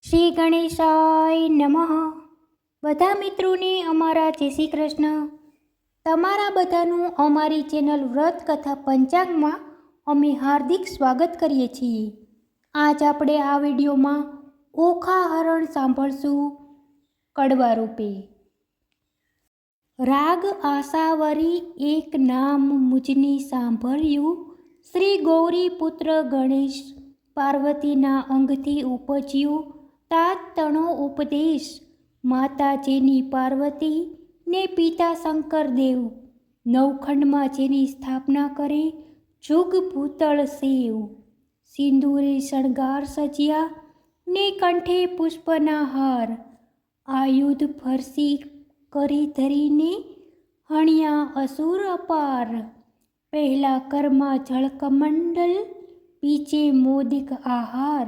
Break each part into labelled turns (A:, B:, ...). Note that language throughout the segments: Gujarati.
A: શ્રી ગણેશાય નમઃ. બધા મિત્રોને અમારા જય શ્રી કૃષ્ણ. તમારા બધાનું અમારી ચેનલ વ્રત કથા પંચાંગમાં અમે હાર્દિક સ્વાગત કરીએ છીએ. આજ આપણે આ વિડીયોમાં ઓખા હરણ સાંભળશું કડવા રૂપે. રાગ આશાવરી એક નામ મુજની સાંભળ્યું, શ્રી ગૌરી પુત્ર ગણેશ પાર્વતીના અંગથી ઉપજ્યું. તાત તણો ઉપદેશ, માતા જેની પાર્વતી ને પિતા શંકરદેવ. નવખંડમાં જેની સ્થાપના કરે જુગ ભૂતળ સેવ. સિંદૂરે શણગાર સજ્યા ને કંઠે પુષ્પના હાર. આયુધ ફરસી કરી ધરીને હણ્યા અસુર અપાર. પહેલા કરમાં જળકમંડલ, બીજે મોદિક આહાર.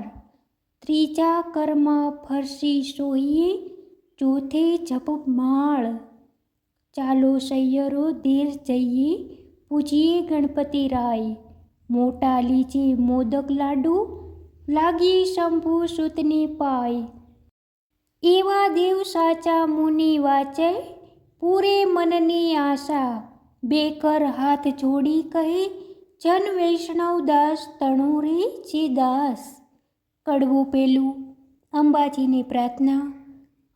A: ત્રીજા કરમાં ફરસી સોઈએ, ચોથે જપમાળ. ચાલો સૈયરો દેર જઈએ, પૂજીએ ગણપતિ રાય. મોટા લીજે મોદક લાડુ, લાગી શંભુ સૂતને પાય. એવા દેવ સાચા મુનિ વાચે, પૂરે મનની આશા. બે કર હાથ જોડી કહે, જન વૈષ્ણવ દાસ તણો રે જે દાસ. કડવું પેલું. અંબાજીની પ્રાર્થના.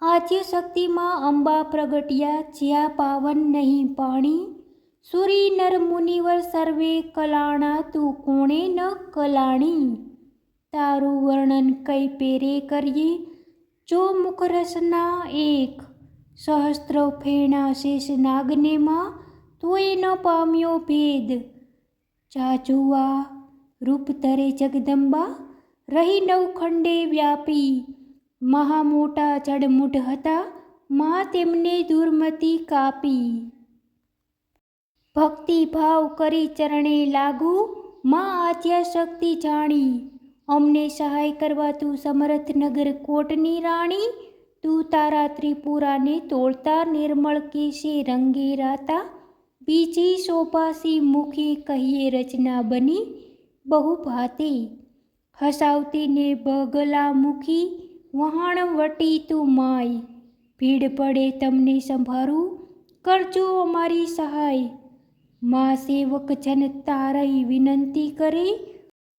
A: આદ્ય શક્તિમાં અંબા પ્રગટ્યા, જ્યાં પાવન નહીં પાણી. સુરી નર મુનિવર સર્વે કલાણા, તું કોણે ન કલાણી. તારું વર્ણન કઈ પેરે કરીએ, જો મુખરસના એક. સહસ્ત્ર ફેણા શેષ નાગનેમાં, તોય ન પામ્યો ભેદ. જાજુઆ રૂપ ધરે જગદંબા, રહી નવખંડે વ્યાપી. મહામોટા જડમૂઢ હતા, માં તેમને દુર્મતી કાપી. ભક્તિ ભાવ કરી ચરણે લાગુ, માં આદ્યા શક્તિ જાણી. અમને સહાય કરવા તું સમર્થ નગર કોટની રાણી. તું તારા ત્રિપુરાને તોડતા, નિર્મળ કેશે રંગે રાતા. બીજી શોભાસી મુખે કહીએ રચના બની, બહુ ભાતે. હસાવતી ને બગલા મુખી, વહાણ વટી તું માય. ભીડ પડે તમને સંભારું, કરજો અમારી સહાય. મા સેવક જન તારઈ વિનંતી કરે,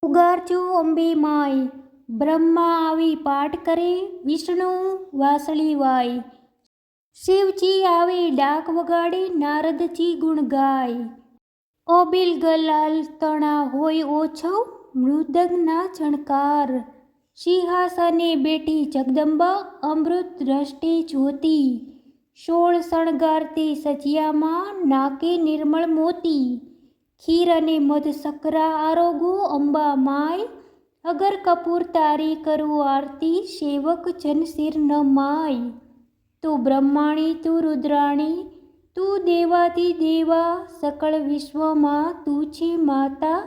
A: ઉગારજો અંબે માય. બ્રહ્મા આવી પાઠ કરે, વિષ્ણુ વાસળી વાય. શિવજી આવે ડાક વગાડે, નારદજી ગુણ ગાય. ઓબિલ ગલાલ તણા હોય ઓછવ, મૃદંગના ઝણકાર. સિંહાસને બેઠી જગદંબા, અમૃત દ્રષ્ટે જ્યોતિ. 16 શણગારતે સજિયામાં, નાકે નિર્મળ મોતી. ખીર અને મધ સકરા આરોગો અંબા માય. અગર કપૂર તારી કરું આરતી, સેવક જન શિર ન માય. તું બ્રહ્માણી તું રુદ્રાણી, તું દેવાધિ દેવા. સકળ વિશ્વમાં તું છે માતા,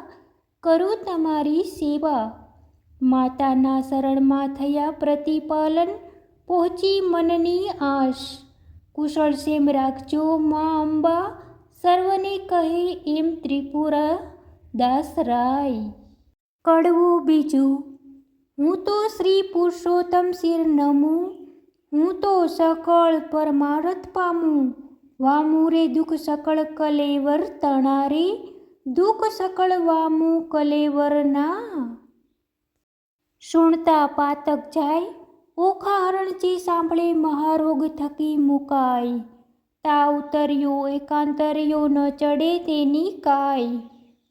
A: કરું તમારી સેવા. માતાના શરણમાં થયા પ્રતિપાલન, પહોંચી મનની આશ. કુશળ સેમ રાખજો મા અંબા, સર્વને કહે એમ ત્રિપુરા દાસ રાય. કડવું બીજું. હું તો શ્રી પુરુષોત્તમ શિર નમું, હું તો સકળ પરમારથ પામું. વામું રે દુઃખ સકળ કલેવર, તણારે દુઃખ સકળ વામું કલેવરના. સુણતા પાતક જાય, ઓખા હરણ જે સાંભળે મહારોગ થકી મુકાય. તાવ તર્યો એકાંતર્યો ન ચડે તેની કાય.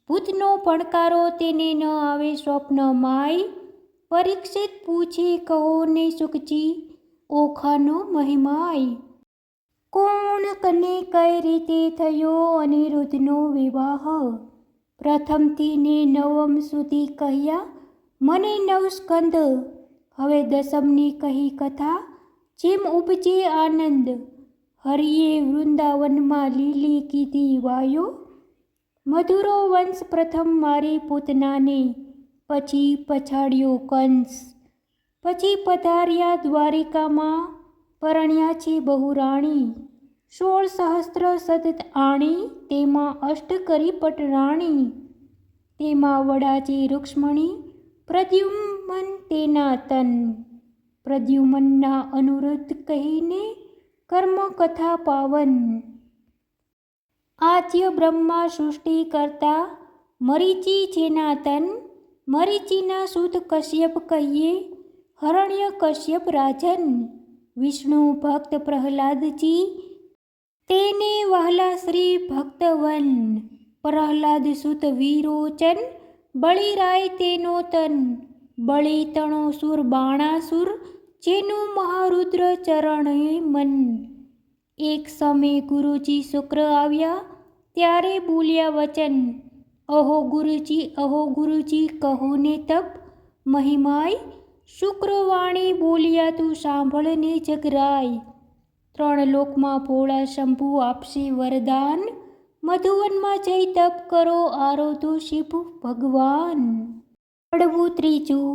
A: ભૂતનો ભણકારો તેને ન આવે સ્વપ્ન માય. પરીક્ષિત પૂછે કહો ને સુખજી, ઓખાનો મહિમાય. કોણ કને કઈ રીતે થયો અનિરુદ્ધનો વિવાહ. પ્રથમથી ને નવમ સુધી કહ્યા મને 9 સ્કંદ. હવે દસમની કહી કથા, જેમ ઉપજે આનંદ. હરિએ વૃંદાવનમાં લીલી કીધી વાયો. મધુરો વંશ પ્રથમ મારી પૂતનાને, પછી પછાડ્યો કંસ. પછી પધાર્યા દ્વારિકામાં, પરણ્યા છે બહુ રાણી. 16 સહસ્ત્ર સતત આણી, તેમાં અષ્ટ કરી પટરાણી. તેમાં વડાજી રૂક્ષ્મણી, પ્રદ્યુમ્ન તેના તન. પ્રદ્યુમનના અનુરોધ કહીને કર્મ કથા પાવન. આદ્ય બ્રહ્મા સૃષ્ટિ કરતા મરીચી જેના તન, મરીચીના સુત કશ્યપ કહીએ હરણ્ય કશ્યપ રાજન. વિષ્ણુ ભક્ત પ્રહલાદજી તેને વહલા શ્રી ભક્તવન. પ્રહલાદ સુત વિરોચન બળીરાય તેનો તન, બળી તણો સુર બાણાસુર જેનું મહારુદ્ર ચરણે મન. એક સમય ગુરુજી શુક્ર આવ્યા ત્યારે બોલ્યા વચન, અહો ગુરુજી કહો ને તપ મહિમાય. શુક્રવાણી બોલ્યા તું સાંભળને જગરાય. 3 લોકમાં ભોળા શંભુ આપશે વરદાન, મધુવનમાં જઈ તપ કરો આરોધો શિવ ભગવાન. પડવું ત્રીજું.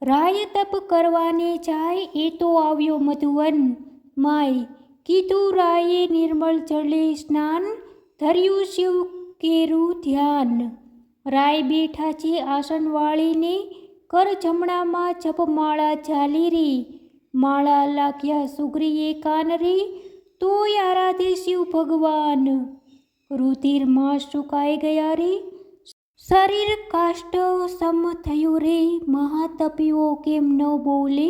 A: રાય તપ કરવાને જાય એ તો આવ્યો મધુવન માય. કીધું રાયે નિર્મળ જળે સ્નાન, ધર્યું શિવ કેરું ધ્યાન. રાય બેઠા છે આસન વાળીને, કર જમણામાં જપમાળા ઝાલી રે. માળા લાગ્યા સુગ્રીએ કાન રે, તોય આરાધે શિવ ભગવાન. રુધિરમાં સુકાઈ ગયા રે, શરીર કાષ્ટ સમ થયું રે. મહાતપીઓ કેમ ન બોલે,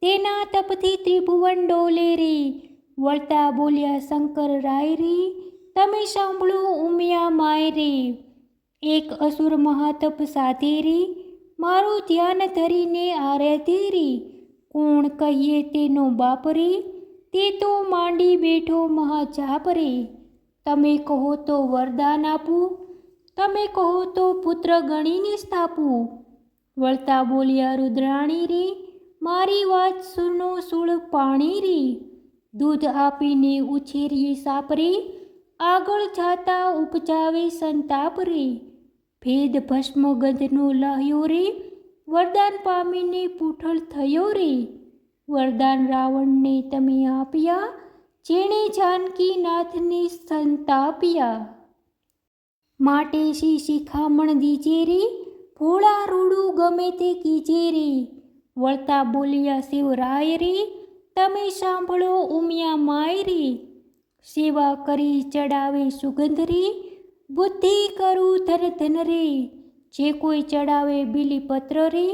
A: તેના તપથી ત્રિભુવન ડોલે રે. વળતા બોલ્યા શંકર રાય રે, તમે સાંભળો ઉમિયા માય રે. એક અસુર મહાતપ સાધે રે, મારું ધ્યાન ધરીને આરાધે રે. કોણ કહીએ તેનો બાપ રે, તે તો માંડી બેઠો મહાજાપ રે. તમે કહો તો વરદાન આપું, તમે કહો તો પુત્ર ગણીને સ્થાપું. વળતા બોલ્યા રુદ્રાણી રે, મારી વાત સુનો સુળ પાણી રે. દૂધ આપીને ઉછેરીએ સાપ રે, આગળ જાતા ઉપજાવે સંતાપ રે. ભેદ ભસ્મ ગંધનો લાહ્યો રે, વરદાન પામીને પૂઠળ થયો રે. વરદાન રાવણને તમે આપ્યા, જેણે જાનકી નાથને સંતાપ્યા. માટે શિખામણ દીજે રે, ભોળા રૂડું ગમે તે કીજે રે. વળતા બોલ્યા શિવરાય રે, તમે સાંભળો ઉમિયા માય રે. સેવા કરી ચડાવે સુગંધ રે, બુદ્ધિ કરું ધન ધન રે. જે કોઈ ચડાવે બીલીપત્ર રે,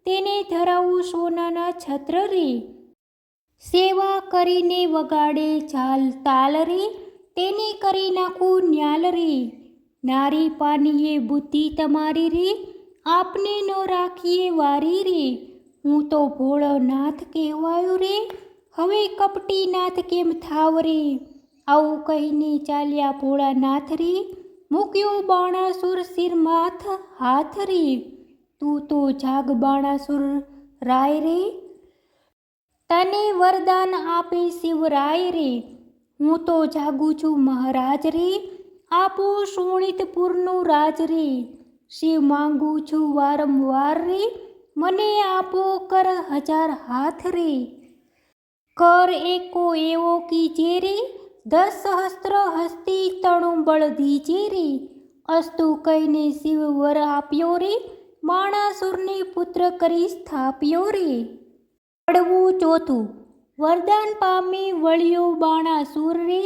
A: તેને ધરાવું સોનાના છત્ર રે. સેવા કરીને વગાડે ઝાલ તાલ રે, તેને કરી નાખું ન્યાલ રે. નારી પાનીએ બુદ્ધિ તમારી રે, આપને ન રાખીએ વારી રે. હું તો ભોળો નાથ કહેવાયો રે, હવે કપટી નાથ કેમ થાવ રે. આવું કહીને ચાલ્યા ભોળા નાથ રે, મૂક્યો બાણાસુર શિરમાથ હાથ રે. તું તો જાગ બાણાસુર રાય રે, તને વરદાન આપે શિવરાય રે. હું તો જાગું છું મહારાજ રે, આપો શોણિતપુરનું રાજ રે. શિવ માંગુ છું વારંવાર રે, મને આપો કર 1000 હાથ રે. કર એકો એવો કીજે રે, 10 સહસ્ત્ર હસ્તી તણું બળ દીજે રે. અસ્તુ કહીને શિવ વર આપ્યો રે, બાણાસુરને પુત્ર કરી સ્થાપ્યો રે. પડવું ચોથું. વરદાન પામી વળ્યો બાણાસુર રે,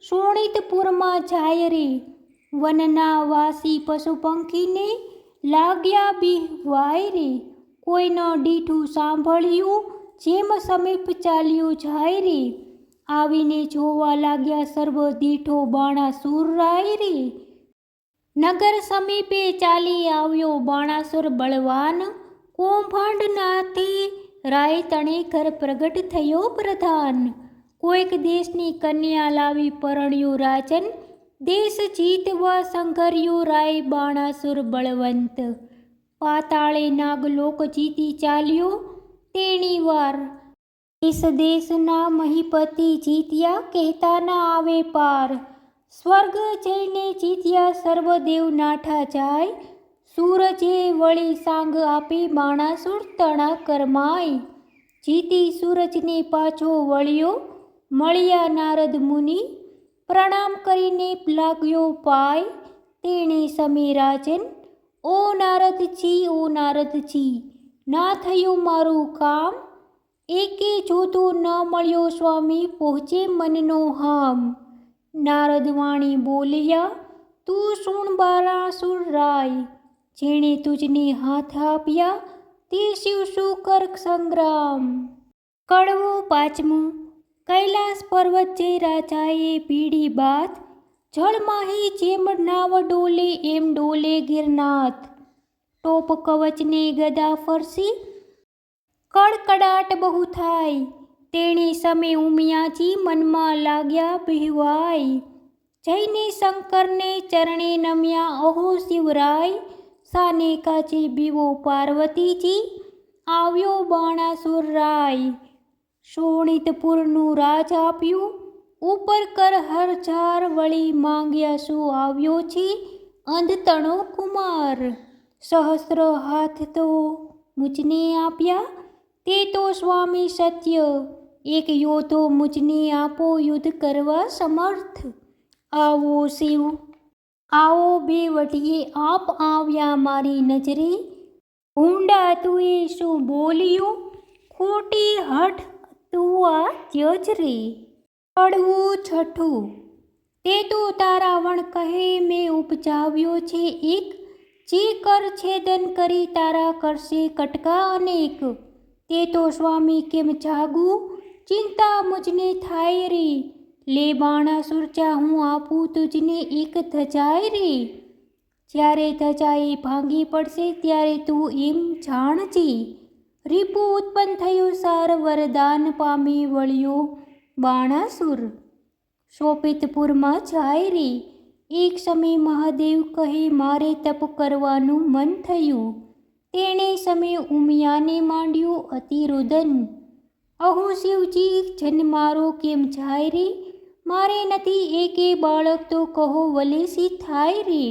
A: શોણિતપુરમાં જાય રે. વનના વાસી પશુ પંખીને લાગ્યા બિહવાય રે. કોઈનો દીઠું સાંભળ્યું, જેમ સમીપ ચાલ્યું જાય રે. આવીને જોવા લાગ્યા સર્વ દીઠો બાણાસુર રાય રે. નગર સમીપે ચાલી આવ્યો બાણાસુર બળવાન, કૌભાંડ નાથે રાય તણે ઘર પ્રગટ થયો પ્રધાન. કોઈક દેશની કન્યા લાવી પરણ્યું રાજન, દેશ જીતવા સંઘર્યું રાય બાણાસુર બળવંત. પાતાળે નાગલોક જીતી ચાલ્યો તેણી વાર, દેશ દેશના મહીપતિ જીત્યા કહેતા ના આવે પાર. સ્વર્ગ જઈને જીત્યા સર્વદેવ નાઠા જાય, સૂરજે વળી સાંગ આપી બાણાસુર તણા કરમાય. જીતી સૂરજને પાછો વળ્યો, મળ્યા નારદ મુનિ, પ્રણામ કરીને લાગ્યો પાય. તેણે સમે રાજન, ઓ નારદજી ના થયું મારું કામ, એકે જોતો ન મળ્યો સ્વામી પહોંચે મનનો હામ. નારદ વાણી બોલ્યા, તું સુણ બાણાસુર રાય, જેણે તુજને હાથ આપ્યા તે શિવ શું કર સંગ્રામ. કડવો પાંચમું. કૈલાસ પર્વત જે રાજાએ પીડી બાત, જળમાહી જેમ નાવ ડોલે એમ ડોલે ગિરનાથ. ટોપ કવચને ગદા ફરસી કડકડાટ બહુ થાય, તેણે સમે ઉમિયાજી મનમાં લાગ્યા બહેવાય. જઈને શંકરને ચરણે નમ્યા અહો શિવરાય, સાને કાચે બીવો પાર્વતીજી આવ્યો બાણાસુર રાય. શોણિતપુરનું રાજ આપ્યું ઉપર કર હરજાર, વળી માંગ્યા શું આવ્યો છે અંધતણો કુમાર. સહસ્ર હાથ તો મુજને આપ્યા તે તો સ્વામી સત્ય, એક યોધો મુજને આપો યુદ્ધ કરવા સમર્થ. આવો શિવ આવો બે વટીએ આપ આવ્યા મારી નજરે, ભૂંડા તુએ શું બોલ્યું ખોટી હઠ તું આ ત્યજ રે. કડવું છઠ્ઠું. તે તો તારા વણ કહે મેં ઉપજાવ્યો છે એક, જે કર છેદન કરી તારા કરશે કટકા અનેક. તે તો સ્વામી કેમ જાગું ચિંતા મુજને થાય રે, લે બાણાસુર જા હું આપું તુજને એક ધજાય રે. જ્યારે ધજાએ ભાંગી પડશે ત્યારે તું એમ જાણજે, રીપુ ઉત્પન્ન થયું સાર વરદાન પામી વળ્યો બાણાસુર. શોપિતપુરમાં જાય રે, એક સમય મહાદેવ કહે મારે તપ કરવાનું મન થયું, તેણે સમય ઉમિયાને માંડ્યું અતિરુદન. અહો શિવજી જન મારો કેમ જાય રે, મારે નથી એકે બાળક તો કહો વલેસી થાય રે.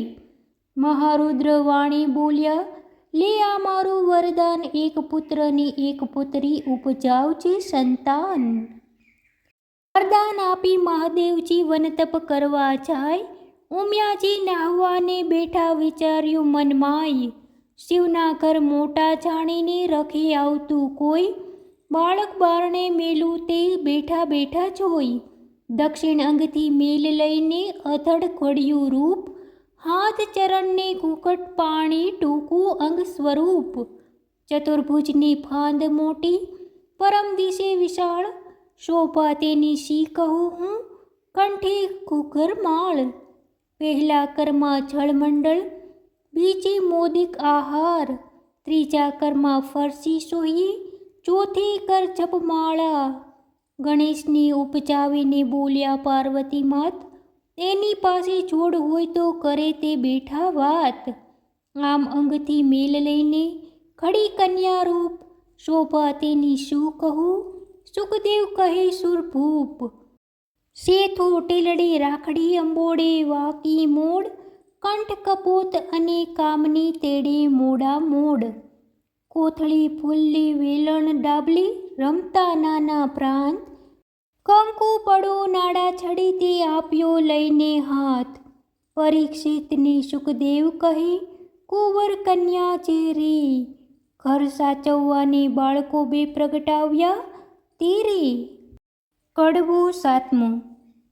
A: મહારુદ્ર વાણી બોલ્યા, લે આ મારું વરદાન, એક પુત્રની એક પુત્રી ઉપજાવજે સંતાન. વરદાન આપી મહાદેવજી વનતપ કરવા જાય, ઉમિયાજી નાહવાને બેઠા વિચાર્યું મનમાય. શિવના ઘર મોટા જાણીને રખે આવતું કોઈ, બાળક બારણે મેલું તે બેઠા બેઠા જોઈ. દક્ષિણ અંગથી મેલ લઈને અધડ ઘડ્યું રૂપ, હાથ ચરણને ઘૂંઘટ પાણી ટૂંકું અંગ સ્વરૂપ. ચતુર્ભુજની ફાંદ મોટી પરમ દિશે વિશાળ, શોભા તેની શી કહું હું કંઠે ઘૂઘર માળ. પહેલા કરમાં જળમંડળ, બીજે મોદિક આહાર, ત્રીજા કરમાં ફરસી સોઈએ, ચોથે કર જપમાળા. ગણેશને ઉપજાવીને બોલ્યા પાર્વતી માત, એની પાસે જોડ હોય તો કરે તે બેઠા વાત. આમ અંગથી મેલ લઈને ઘડી કન્યા રૂપ, શોભા તેની શું કહું સુખદેવ કહે સુરભૂપ. શેથો ટેલડે રાખડી અંબોડે વાકી મોડ, કંઠ કપોત અને કામની તેડે મોડા મોડ. કોથળી ફૂલલી વેલણ ડાબલી રમતા નાના પ્રાંત, કંકુ પડો નાડા છડી તે આપ્યો લઈને હાથ. પરીક્ષિતને સુખદેવ કહે કુંવર કન્યા છે રે, ઘર સાચવવાને બાળકો બે પ્રગટાવ્યા તેરે. કડવું સાતમું.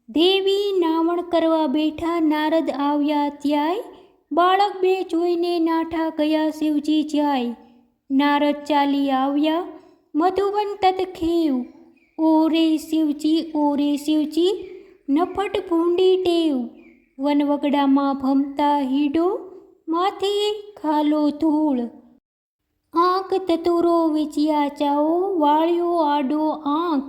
A: દેવી નાવણ કરવા બેઠા નારદ આવ્યા ત્યાંય, બાળક બે જોઈને નાઠા ગયા શિવજી જાય. નારદ ચાલી આવ્યા મધુવન તત ખેવ, ઓરે શિવજી નફટ ભૂંડી ટેવ. વનવગડામાં ભમતા હીડો, માથે ખાલો ધૂળ. આંક તતુરો વિજ્યા ચાઓ, વાળ્યો આડો આંક.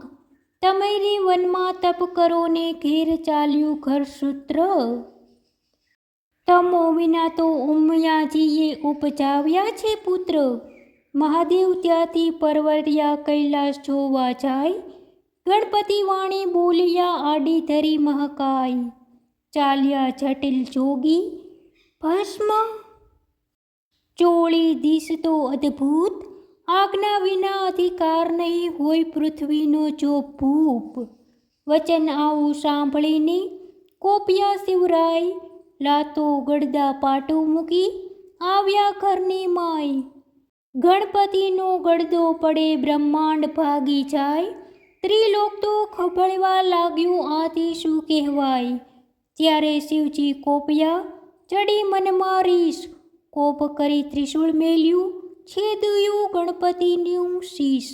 A: તમૈરે વનમાં તપ કરો ને ઘેર ચાલ્યું ઘરસૂત્ર. તમો વિના તો ઉમિયાજીએ ઉપજાવ્યા છે પુત્ર, મહાદેવ ત્યાંથી પરવર્યા કૈલાસ જોવા જાય. ગણપતિ વાણી બોલ્યા આડી ધરી મહાકાય, ચાલ્યા જટિલ જોગી ભસ્મ ચોળી દિશ તો અદ્ભુત. આજ્ઞા વિના અધિકાર નહીં હોય પૃથ્વીનો જો ભૂપ. વચન આવું સાંભળીને કોપ્યા શિવરાય, લાતો ગડદા પાટું મૂકી આવ્યા ઘરની માય. ગણપતિનો ગળદો પડે બ્રહ્માંડ ભાગી જાય, ત્રિલોક તો ખભળવા લાગ્યું આથી શું કહેવાય. ત્યારે શિવજી કોપ્યા, ચડી મનમાં રીસ, કોપ કરી ત્રિશૂળ મેલ્યું, છેદ્યું ગણપતિનું શીશ.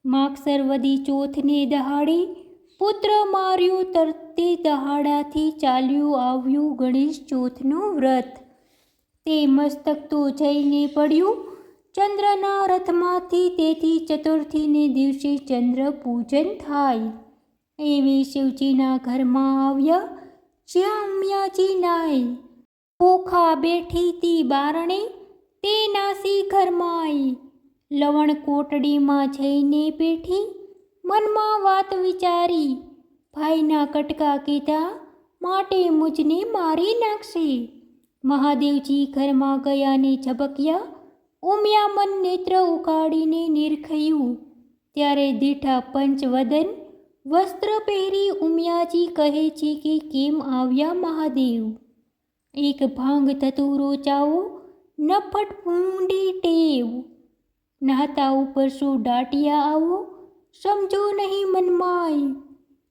A: માગસર વદી ચોથને દહાડે પુત્ર માર્યો, તરતે દહાડાથી ચાલ્યું આવ્યું ગણેશ ચોથનું વ્રત. તે મસ્તક તો જઈને પડ્યું ચંદ્રના રથમાંથી, તેથી ચતુર્થીને દિવસે ચંદ્ર પૂજન થાય. એવી શિવજીના ઘરમાં આવ્યા જ્યાં ઉમિયાજી નાય, ઓખા બેઠી તી બારણે તે નાસી ઘરમાંય. લવણ કોટડીમાં જઈને બેઠી, મનમાં વાત વિચારી, ભાઈના કટકા કીધા માટે મુજને મારી નાખશે. મહાદેવજી ઘરમાં ગયા ને ઝબક્યા, ઉમિયા મન નેત્ર ઉકાળીને નિરખયું. ત્યારે દીઠા પંચવદન વસ્ત્ર પહેરી ઉમિયાજી કહે છે કે કેમ આવ્યા મહાદેવ. એક ભાંગ ધતુરો ચાવો, નફટ ભૂંડી ટેવ. નાહતા ઉપર શું દાટિયા આવો, સમજો નહીં મનમાય.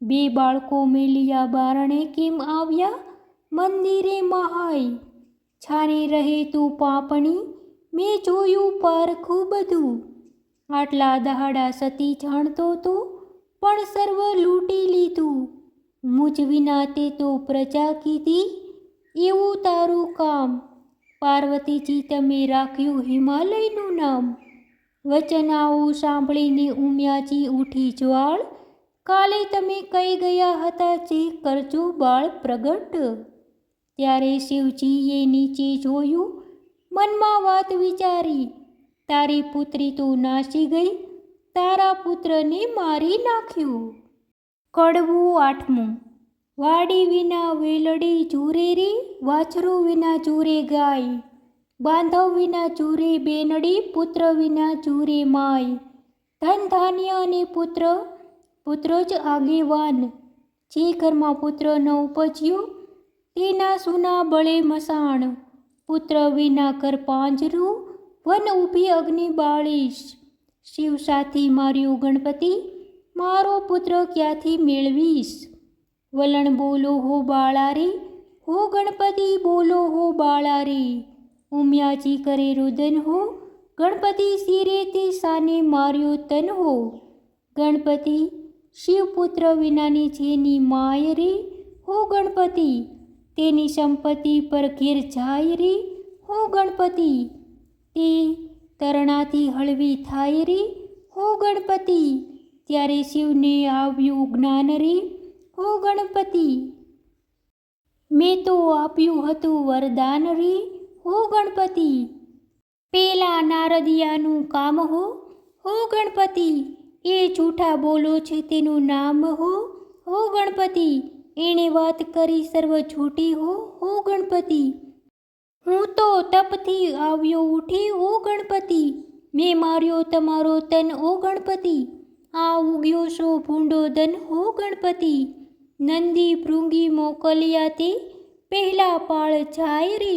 A: બે બાળકો મેલિયા બારણે કેમ આવ્યા મંદિરે મહાય. છાને રહે તું પાપણી, મેં જોયું પારખું બધું. આટલા દહાડા સતી જાણતો તો, પણ સર્વ લૂંટી લીધું. મુજ વિના તે તો પ્રજા કીધી, એવું તારું કામ. પાર્વતીજી તમે રાખ્યું હિમાલયનું નામ. વચન આવું સાંભળીને ઉમિયાજી ઉઠી જ્વાળ, કાલે તમે કહી ગયા હતા જે કરજો બાળ પ્રગટ. ત્યારે શિવજીએ નીચે જોયું, મનમાં વાત વિચારી, તારી પુત્રી તો નાસી ગઈ, તારા પુત્રને મારી નાખ્યો. કડવું આઠમું. વાડી વિના વેલડી જુરે રે, વાછરું વિના જુરે ગાય. બાંધવ વિના જુરે બેનડી, પુત્ર વિના જુરે માય. ધન ધાન્ય અને પુત્ર, પુત્ર જ આગેવાન. જે ઘરમાં પુત્ર ન ઉપજ્યો, તેના સુના બળે મસાણ. પુત્ર વિના કર પાંજરું, વન ઊભી અગ્નિ બાળીશ. શિવ સાથી માર્યો ગણપતિ, મારો પુત્ર ક્યાંથી મેળવીશ. વલણ બોલો હો બાળા રે, હો ગણપતિ બોલો હો બાળા રે. ઉમિયાજી કરે રુદન હો, ગણપતિ શિરે તે સાને માર્યો તન હો. ગણપતિ શિવપુત્ર વિનાની જેની માય રે, હો ગણપતિ તેની સંપત્તિ પર ઘેર જાય રે, હો ગણપતિ તે તરણાથી હળવી થાય રે, હો ગણપતિ. ત્યારે શિવને આવ્યું જ્ઞાન રે, હો ગણપતિ મેં તો આપ્યું હતું વરદાન રે, હો ગણપતિ. પેલા નારદિયાનું કામ હો, હો ગણપતિ એ જૂઠા બોલો છે તેનું નામ હો, હો ગણપતિ એણે વાત કરી સર્વ છૂટી હો, હો ગણપતિ. હું તો તપથી આવ્યો ઉઠી, ઓ ગણપતિ મેં માર્યો તમારો તન, ઓ ગણપતિ. આ ઉગ્યો શો ભૂંડો ધન, હો ગણપતિ. નંદી ભૃંગી મોકલ્યા તે પહેલા પાળ જાય રે.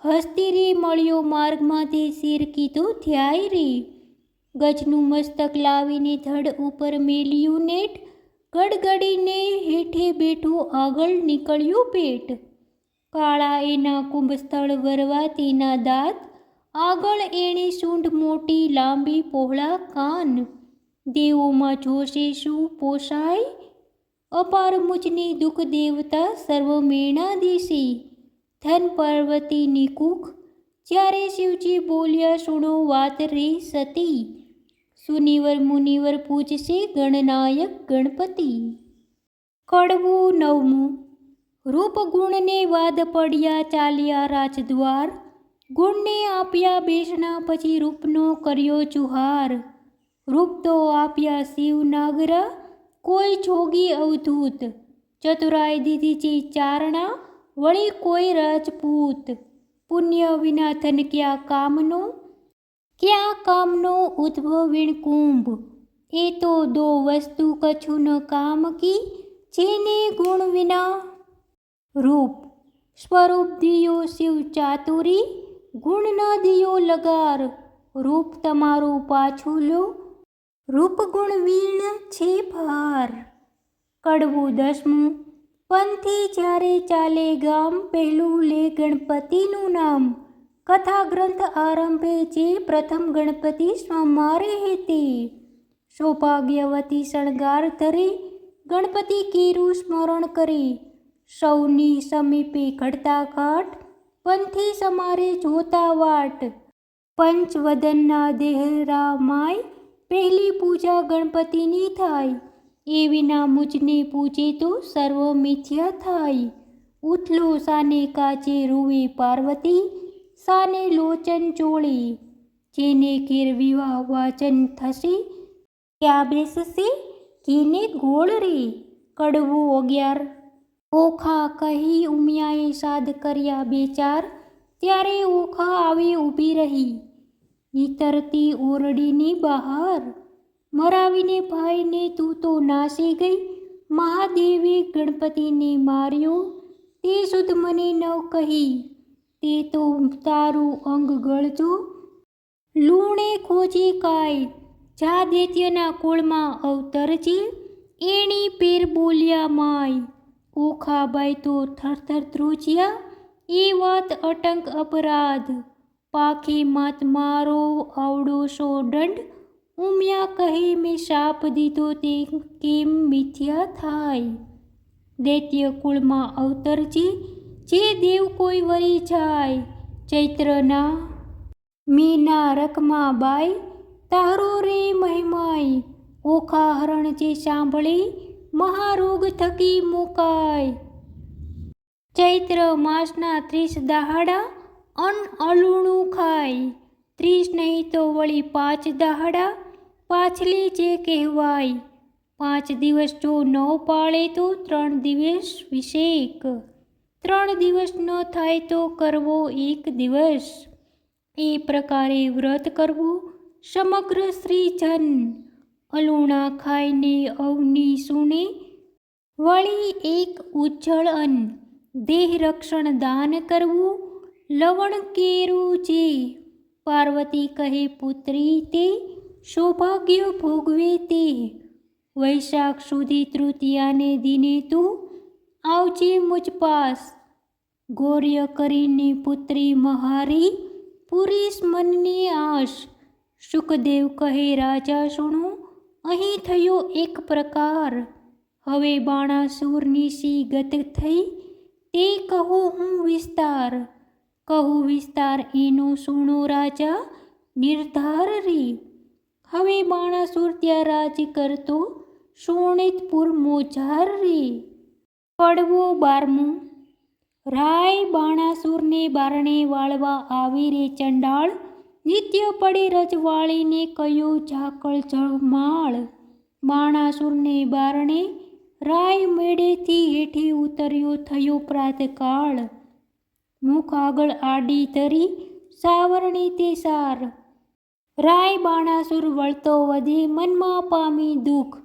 A: હસ્તી રે મળ્યો માર્ગમાં તે શિર કીધું ધ્યાય રે. ગજનું મસ્તક લાવીને ધડ ઉપર મેલ્યું નેટ, ગડગડીને હેઠે બેઠું આગળ નીકળ્યું પેટ. કાળા એના કુંભસ્થળ વરવા તેના દાંત, આગળ એણે સૂંઢ મોટી લાંબી પહોળા કાન. દેવોમાં જોશે શું પોસાય, અપાર મુજની દુઃખ દેવતા સર્વ મેણા દેશે. ધન પાર્વતીની કુખ, જ્યારે શિવજી બોલ્યા સુણો વાત રે સતી. સુનિવર મુનિવર પૂજશે ગણનાયક ગણપતિ. કડવું નવમું. રૂપ ગુણને વાદ પડ્યા ચાલ્યા રાજદ્વાર. ગુણને આપ્યા બેસણા પછી રૂપનો કર્યો જુહાર. રૂપ તો આપ્યા શિવ નાગરા, કોઈ જોગી અવધૂત. ચતુરાઈ દીધી છે ચારણા, વળી કોઈ રાજપૂત. પુણ્ય વિના ધન ક્યાં કામનો, ક્યાં કામનો ઉદ્ભવ વીણ કુંભ. એ તો દો વસ્તુ કછું ન કામ કી, જેને ગુણ વિના રૂપ. સ્વરૂપ દિયો શિવ ચાતુરી, ગુણ ન દિયો લગાર. રૂપ તમારું પાછું લો, રૂપ ગુણ વીણ છે ભાર. કડવું 10મું. પંથી જ્યારે ચાલે ગામ, પહેલું લે ગણપતિનું નામ. કથા ગ્રંથ આરંભે જે, પ્રથમ ગણપતિ સ્વમારે હેતે. સૌભાગ્યવતી શણગાર ધરે, ગણપતિ કીરું સ્મરણ કરે. સૌની સમીપે ઘડતા ઘાટ, પંથી સમારે જોતા વાટ. પંચવદનના દેહરા માય, પહેલી પૂજા ગણપતિની થાય. એ વિના મુજને પૂજે તો સર્વ મિથ્યા થાય. ઉથલો સાને કાચે રૂવે પાર્વતી, સાને લોચન ચોળે. જેને ઘેર વિવાહ વાચન થશે, ત્યાં બેસશે ઘીને ગોળ રે. કડવું 11. ઓખા કહી ઉમિયાએ સાદ કર્યા 2-4, ત્યારે ઓખા આવી ઊભી રહી, નીતરતી ઓરડીની બહાર. મરાવીને ભાઈને તું તો નાસી ગઈ, મહાદેવે ગણપતિને માર્યો, તે સુધ મને ન કહી. તે તો તારું અંગ ગળજો, લૂણે ખોજે કાય. જા દૈત્યના કુળમાં અવતરજે, એણી પેર બોલ્યા માય. ઓખાબાઈ તો થરથર ધ્રુજ્યા, એ વાત અટંક અપરાધ. પાખે માત મારો આવડો સો દંડ, ઉમિયા કહે મેં શાપ દીધો તે કેમ મિથ્યા થાય. દૈત્ય કુળમાં અવતરજે, જે દેવ કોઈ વરી જાય. ચૈત્રના મીના રકમાં બાઈ, તારો રે મહિમાય. ઓખા હરણ જે સાંભળે, મહારોગ થકી મુકાય. ચૈત્ર માસના 30 દહાડા, અન્ન અલુણું ખાય. 30 નહીં તો વળી 5 દહાડા, પાછલે જે કહેવાય. 5 દિવસ જો ન પાળે તો 3 દિવસ વિષેક. 3 દિવસ ન થાય તો કરવો 1 દિવસ. એ પ્રકારે વ્રત કરવું સમગ્ર શ્રીજન. અલુણા ખાઈને અવની સૂણે, વળી એક ઉજ્જળ અન્ન. દેહ રક્ષણ દાન કરવું, લવણ કેરું જે. પાર્વતી કહે પુત્રી તે, સૌભાગ્ય ભોગવે તે. વૈશાખ સુધી તૃતીયાને દિને તું, આવજે મુજ પાસ. ગૌર્ય કરીને પુત્રી મહારી, પૂરીશ મનની આશ. શુકદેવ કહે રાજા સુણો, અહીં થયો એક પ્રકાર. હવે બાણાસુરની સી ગત થઈ, તે કહો હું વિસ્તાર. કહું વિસ્તાર એનો સુણો રાજા, નિર્ધાર રે. હવે બાણાસુર ત્યાં રાજ કરતો, શોણિતપુર મોજાર રે. કડવો 12મું. રાય બાણાસુરને બારણે વાળવા આવી રે ચંડાળ, નિત્ય પડે રજવાળીને કયો ઝાકળ જળમાળ. બાણાસુરને બારણે રાય મેળેથી હેઠે ઉતર્યો થયો પ્રાતકાળ. મુખ આગળ આડી ધરી સાવરણી તે સાર. રાય બાણાસુર વળતો વધે, મનમાં પામી દુઃખ.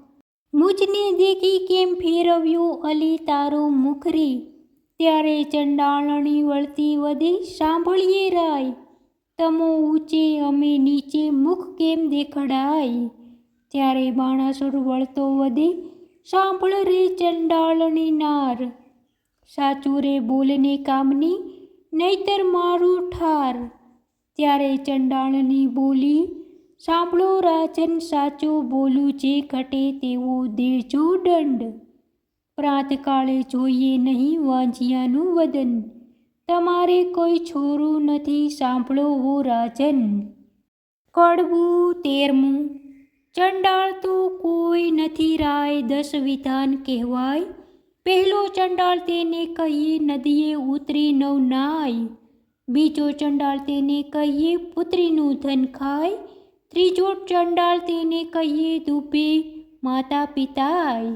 A: મુજને દેખી કેમ ફેરવ્યો અલી તારું મુખ રે. ત્યારે ચંડાળણી વળતી વધે, સાંભળીએ રાય. તમો ઊંચે અમે નીચે, મુખ કેમ દેખડાય. ત્યારે બાણાસુર વળતો વધે, સાંભળ રે ચંડાળની નાર. સાચું રે બોલને કામની, નહીતર મારું ઠાર. ત્યારે ચંડાળની બોલી, સાંભળો રાજન સાચો બોલું, જે ઘટે તેવો દેજો દંડ. પ્રાતકાળે જોઈએ નહીં વાંઝિયાનું વદન, તમારે કોઈ છોરું નથી સાંભળો હો રાજન. કડવું 13મું. ચંડાળ તો કોઈ નથી રાય 10 વિધાન કહેવાય. પહેલો ચંડાળ તેને કહીએ નદીએ ઉતરી નવ નાય. બીજો ચંડાળ તેને કહીએ પુત્રીનું ધન ખાય. ત્રીજો ચંડાળ તેને કહીએ દુબે માતા પિતાય.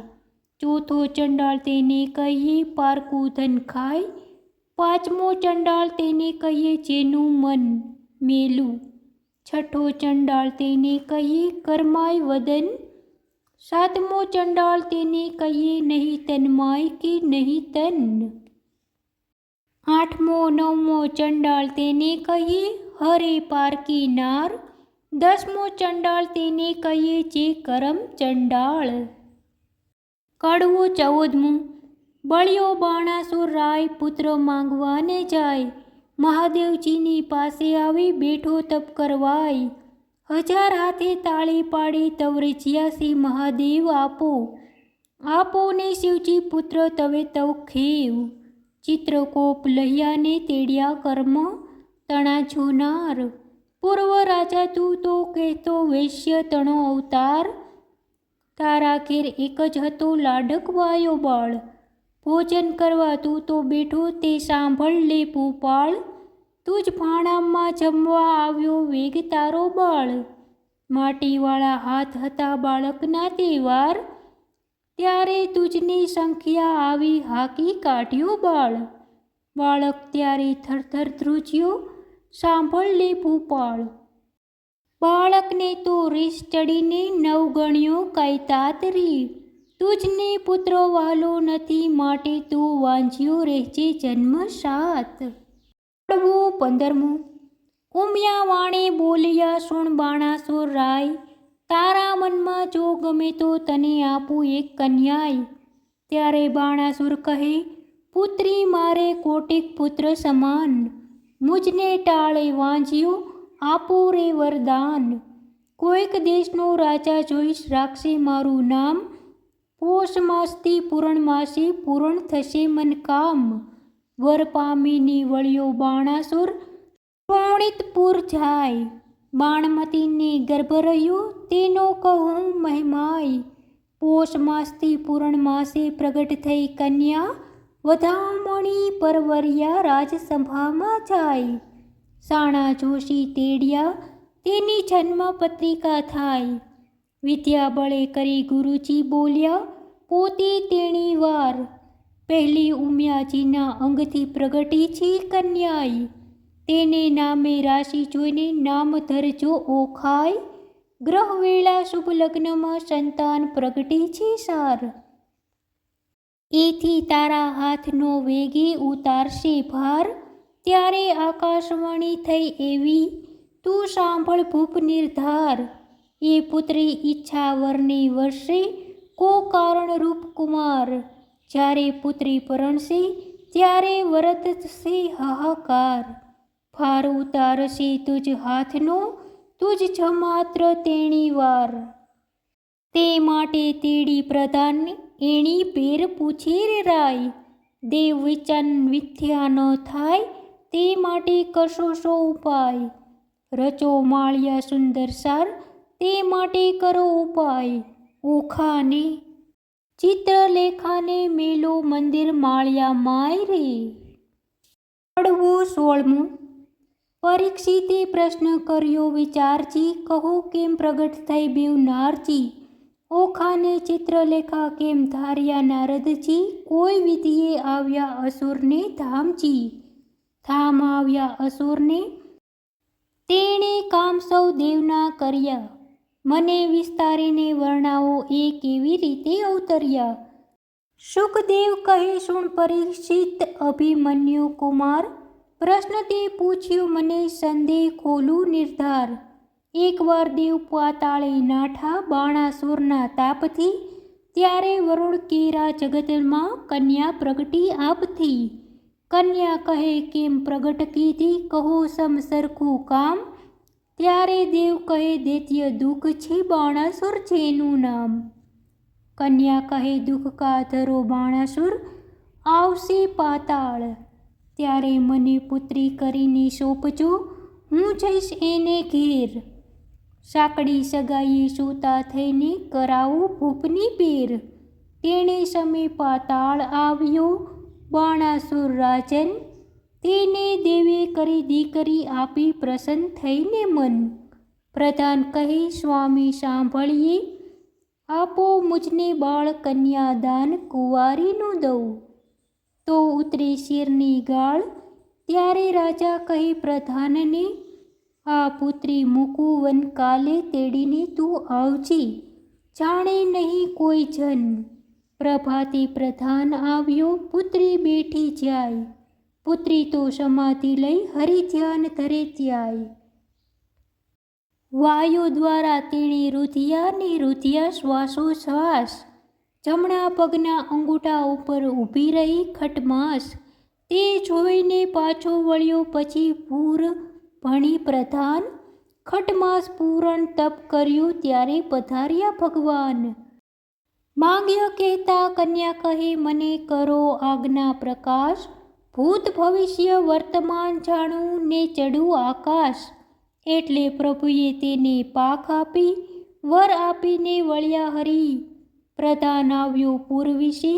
A: ચોથો ચંડાળ તેને કહીએ પારકું ધન ખાય. પાંચમો ચંડાળ તેને કહીએ જેનું મન મેલું. છઠ્ઠો ચંડાળ તેને કહીએ કરમાય વદન. સાતમો ચંડાળ તેને કહીએ નહીં તન્માય કે નહીં તન. આઠમો નવમો ચંડાળ તેને કહીએ હરે પારકી નાર. 10મો ચંડાળ તેને કહીએ છે કરમ ચંડાળ. કડવું 14મું. બળ્યો બાણાસુર રાય પુત્ર માંગવાને જાય, મહાદેવજીની પાસે આવી બેઠો તપ કરવાય. 1000 હાથે તાળી પાડી તવરજ્યાસી મહાદેવ આપો, આપો ને શિવજી પુત્ર તવે તવ ખેવ. ચિત્રકોપ લહ્યાને તેડ્યા કર્મ તણા જોનાર, પૂર્વ રાજા તું તો કહેતો વૈશ્ય તણો અવતાર. તારા ઘેર એક જ હતો લાડકવાયો બાળ, ભોજન કરવા તું તો બેઠો તે સાંભળ લે ભૂપાળ. તું જ ભાણામાં જમવા આવ્યો વેગ તારો બાળ, માટીવાળા હાથ હતા બાળકના તે વાર. ત્યારે તુજની સંખ્યા આવી હાકી કાઢ્યો બાળ, બાળક ત્યારે થરથર ધ્રુજ્યો સાંભળ લે ભૂપાળ. બાળકને તો રીસ ચડીને 9 ગણ્યો કાયતાતરી, તુજને પુત્ર વાલો નથી માટે તું વાંઝ્યો રહેજે જન્મ સાત. 15મું. ઉમિયા વાણે બોલ્યા સુણ બાણાસુર રાય, તારા મનમાં જો ગમે તો તને આપું એક કન્યાય. ત્યારે બાણાસુર કહે પુત્રી મારે કોટિક પુત્ર સમાન, મુજને ટાળે વાંઝ્યો આપો રે વરદાન. કોઈક દેશનો રાજા જોઈશ રાખશે મારું નામ, પોષ માસથી પૂર્ણમાસી પૂર્ણ થશે મન કામ. વર પામીને વળ્યો બાણાસુર શોણિતપુર જાય, બાણમતીને ગર્ભ રહ્યો તેનો કહું મહિમાય. પોષ માસથી પૂર્ણ માસે પ્રગટ થઈ કન્યા, વધામણી પરવર્યા રાજસભામાં જાય. સાણા જોશી તેડ્યા તેની જન્મ પત્રિકા થાય, વિદ્યા બળે કરી ગુરુજી બોલ્યા પોતે તેણી વાર. પહેલી ઉમિયાજીના અંગથી પ્રગટી છે કન્યાય, તેને નામે રાશિ જોઈને નામ ધરજો ઓખાય. ગ્રહ વેળા શુભ લગ્નમાં સંતાન પ્રગટી છે સાર, એથી તારા હાથનો વેગે ઉતારશે ભાર. ત્યારે આકાશવાણી થઈ એવી તું સાંભળ ભૂપ નિર્ધાર, એ પુત્રી ઈચ્છા વરને વર્ષે કો કારણરૂપ કુમાર. જ્યારે પુત્રી પરણશે ત્યારે વરતશે હાહાકાર, ભાર ઉતારશે તુજ હાથનો તુજ જ માત્ર તેણી વાર. તે માટે તેડી પ્રધાન એણી પેર પૂછે રે રાય, દેવ વિચન વિથ્યા ન થાય તે માટે કરશો શો ઉપાય. રચો માળિયા સુંદર સાર તે માટે કરો ઉપાય, ઓખાને ચિત્રલેખાને મેલો મંદિર માળિયા માય રે. 16મું. પરીક્ષિતે પ્રશ્ન કર્યો વિચારજી, કહો કેમ પ્રગટ થઈ બેવ નારજી. ઓખાને ચિત્રલેખા કેમ ધાર્યા નારદજી, કોઈ વિધિએ આવ્યા અસુરને ધામજી. ધામ આવ્યા અસુરને તેણે કામ સૌ દેવના કર્યા, મને વિસ્તારીને વર્ણાવો એ કેવી રીતે અવતર્યા. સુખદેવ કહે સુણ પરીક્ષિત અભિમન્યુ કુમાર, પ્રશ્ન તે પૂછ્યો મને સંદેહ ખોલું નિર્ધાર. એકવાર દેવ પાતાળે નાઠા બાણાસુરના તાપથી, ત્યારે વરુણ કેરા જગતમાં કન્યા પ્રગટી આપથી. કન્યા કહે કેમ પ્રગટ કીધી કહો સમ સરખું કામ. ત્યારે દેવ કહે દૈત્ય દુઃખ છે બાણાસુર જેનું નામ. કન્યા કહે દુઃખ કા ધરો બાણાસુર આવશે પાતાળ. ત્યારે મને પુત્રી કરીને સોંપજો હું જઈશ એને ઘેર. સાંકડી સગાઈએ સૂતા થઈને કરાવું ભૂપની પેર. તેણે સમે પાતાળ આવ્યો બાણાસુર રાજન, તેને દેવે કરી દીકરી આપી પ્રસન્ન થઈને મન. પ્રધાન કહે સ્વામી સાંભળીએ, આપો મુજને બાળ કન્યા દાન કુંવારીનું દઉં. તો ઉતરે શિરની ગાળ. ત્યારે રાજા કહે પ્રધાનને, આ પુત્રી મૂકું વન કાલે તેડીને તું આવજી, જાણે નહીં કોઈ જન. પ્રભાતે પ્રધાન આવ્યો પુત્રી બેઠી જાય, પુત્રી તો સમાધિ લઈ હરિ ધ્યાન ધરે ત્યાય. વાયુ દ્વારા તેણે રૂધિયા ને રૂધિયા શ્વાસોશ્વાસ. જમણા પગના અંગૂઠા ઉપર ઊભી રહી ખટમાસ. તે જોઈને પાછો વળ્યો પછી પૂર ભણી પ્રધાન. ખટમાસ પૂરણ તપ કર્યું ત્યારે પધાર્યા ભગવાન. માંગ્ય કહેતા કન્યા કહે મને કરો આજ્ઞા પ્રકાશ. ભૂત ભવિષ્ય વર્તમાન જાણું ને ચડું આકાશ. એટલે પ્રભુએ તેને પાખ આપી વર આપીને વળ્યા હરી. પ્રધાન આવ્યો પૂર વિશે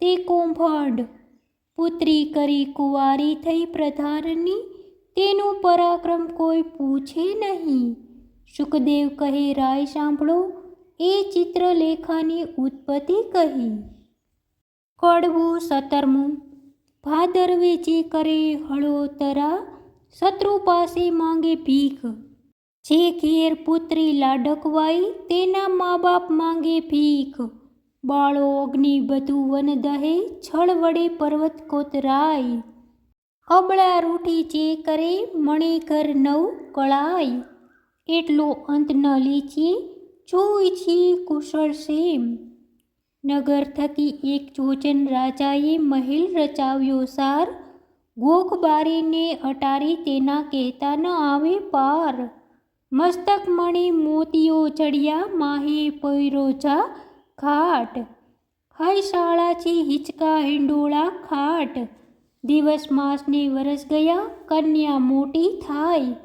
A: તે કૌભાંડ. પુત્રી કરી કુંવારી થઈ પ્રધાનની તેનું પરાક્રમ કોઈ પૂછે નહીં. શુકદેવ કહે રાય સાંભળો એ ચિત્રલેખાની ઉત્પત્તિ કહી. કડવું 17મું. ભાદરવે જે કરે હળોતરા શત્રુ પાસે માંગે ભીખ. જે ઘેર પુત્રી લાડકવાઈ તેના મા બાપ માંગે ભીખ. બાળો અગ્નિ બધું વન દહે છળ વડે પર્વત કોતરાય. અબળા રૂઠી જે કરે મણે ઘર નવ કળાય. એટલો અંત ન લીચીએ જો ઈચ્છીએ કુશળ સેમ. નગર થકી એક જોજન રાજાએ મહેલ રચાવ્યો સાર. ગોખ બારીને અટારી તેના કહેતા ન આવે પાર. મસ્તક મણી મોતીઓ ચડિયા માહે પૈરો જા ખાટ. હાય શાળા છે હિંચકા હિંડોળા ખાટ. દિવસ માસને વરસ ગયા કન્યા મોટી થાય.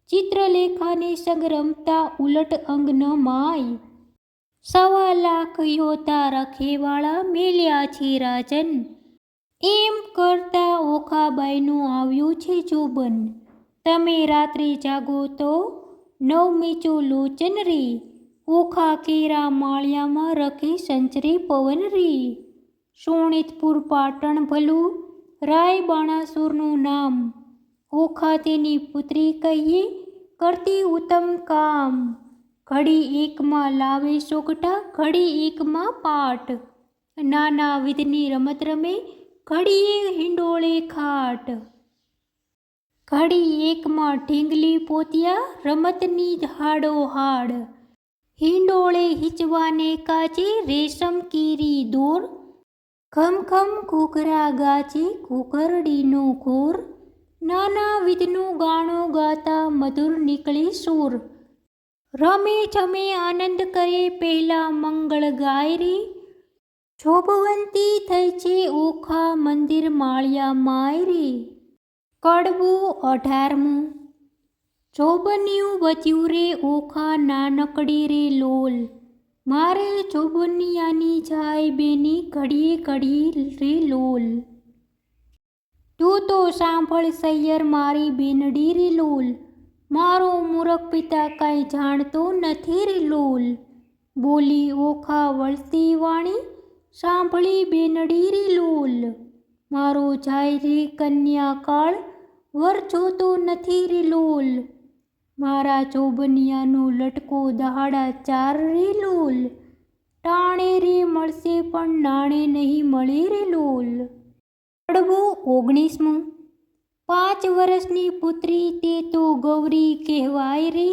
A: ચિત્રલેખાને સંગ રમતા ઉલટ અંગ ન માય. 1.25 લાખ યોદ્ધા રખેવાળા મેલ્યા છે રાજન. એમ કરતા ઓખાબાઈનું આવ્યું છે જોબન. તમે રાત્રે જાગો તો નવમીચો લોચન રે. ઓખા કેરા માળિયામાં રખે સંચરે પવન રે. શોણિતપુર પાટણ ભલું રાય બાણાસુરનું નામ. ઓખા તેની પુત્રી કહીએ કરતી ઉત્તમ કામ. ઘડી એકમાં લાવે સોગટા ઘડી એકમાં પાટ. નાના વિધની રમત રમે ઘડીએ હિંડોળે ખાટ. ઘડી એકમાં ઢીંગલી પોતિયા રમતની હાડો હાડ. હિંડોળે હિંચવાને કાચે રેશમ કીરી દોર. ખમખમ ઘૂઘરા ગાચે ઘૂઘરડીનો ઘોર. નાના વિધનું ગાણો ગાતા મધુર નીકળે સૂર. રમે જમે આનંદ કરે પહેલા મંગળ ગાય રે. જોબવંતી થઈ છે ઓખા મંદિર માળિયા માય રે. કડવું 18મું. જોબન્યું વધ્યું રે ઓખા નાનકડી રે લોલ. મારે જોબનિયાની જાય બેની ઘડીએ ઘડીએ રે લોલ. તું તો સાંભળ સૈયર મારી બેનડી રે લોલ. મારો મૂરખ પિતા કાંઈ જાણતો નથી રે લોલ. બોલી ઓખા વળતી વાણી સાંભળી બેનડી રે લોલ. મારો જાય રે કન્યા કાળ વર જોતો નથી રે લોલ. મારા જોબનિયાનો લટકો દહાડા 4 રે લોલ. ટાણે રે મળશે પણ નાણે નહીં મળે રે લોલ. કડવું 19મું. 5 વર્ષની પુત્રી તે તો ગૌરી કહેવાય રે.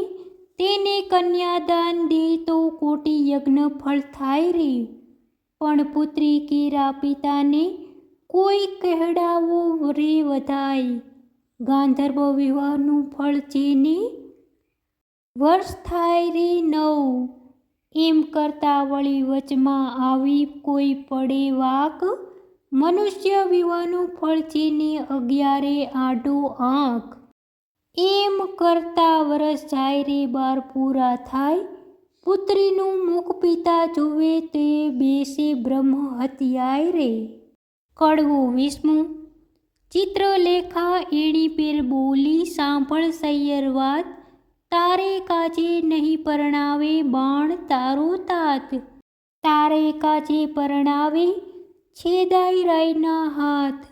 A: તેને કન્યાદાન દે તો કોટી યજ્ઞ ફળ થાય રે. પણ પુત્રી કેરા પિતાને કોઈ કહેડાવો રે વધાય. ગાંધર્વ વિવાહનું ફળ જેને વર્ષ થાય રે 9. એમ કરતા વળી વચમાં આવી કોઈ પડે વાક. મનુષ્ય વિવાહનું ફળ જેને 11 આડો આંખ. એમ કરતા વરસ જાય રે 12 પૂરા થાય. પુત્રીનું મુખ પિતા જોવે તે બેસે બ્રહ્મ હત્યાય રે. કડવું 20મું. ચિત્રલેખા એણી પેર બોલી સાંભળ સૈયર વાત. તારે કાજે નહીં પરણાવે બાણ તારો તાત. તારે કાજે પરણાવે છેદાઈ રાયના હાથ.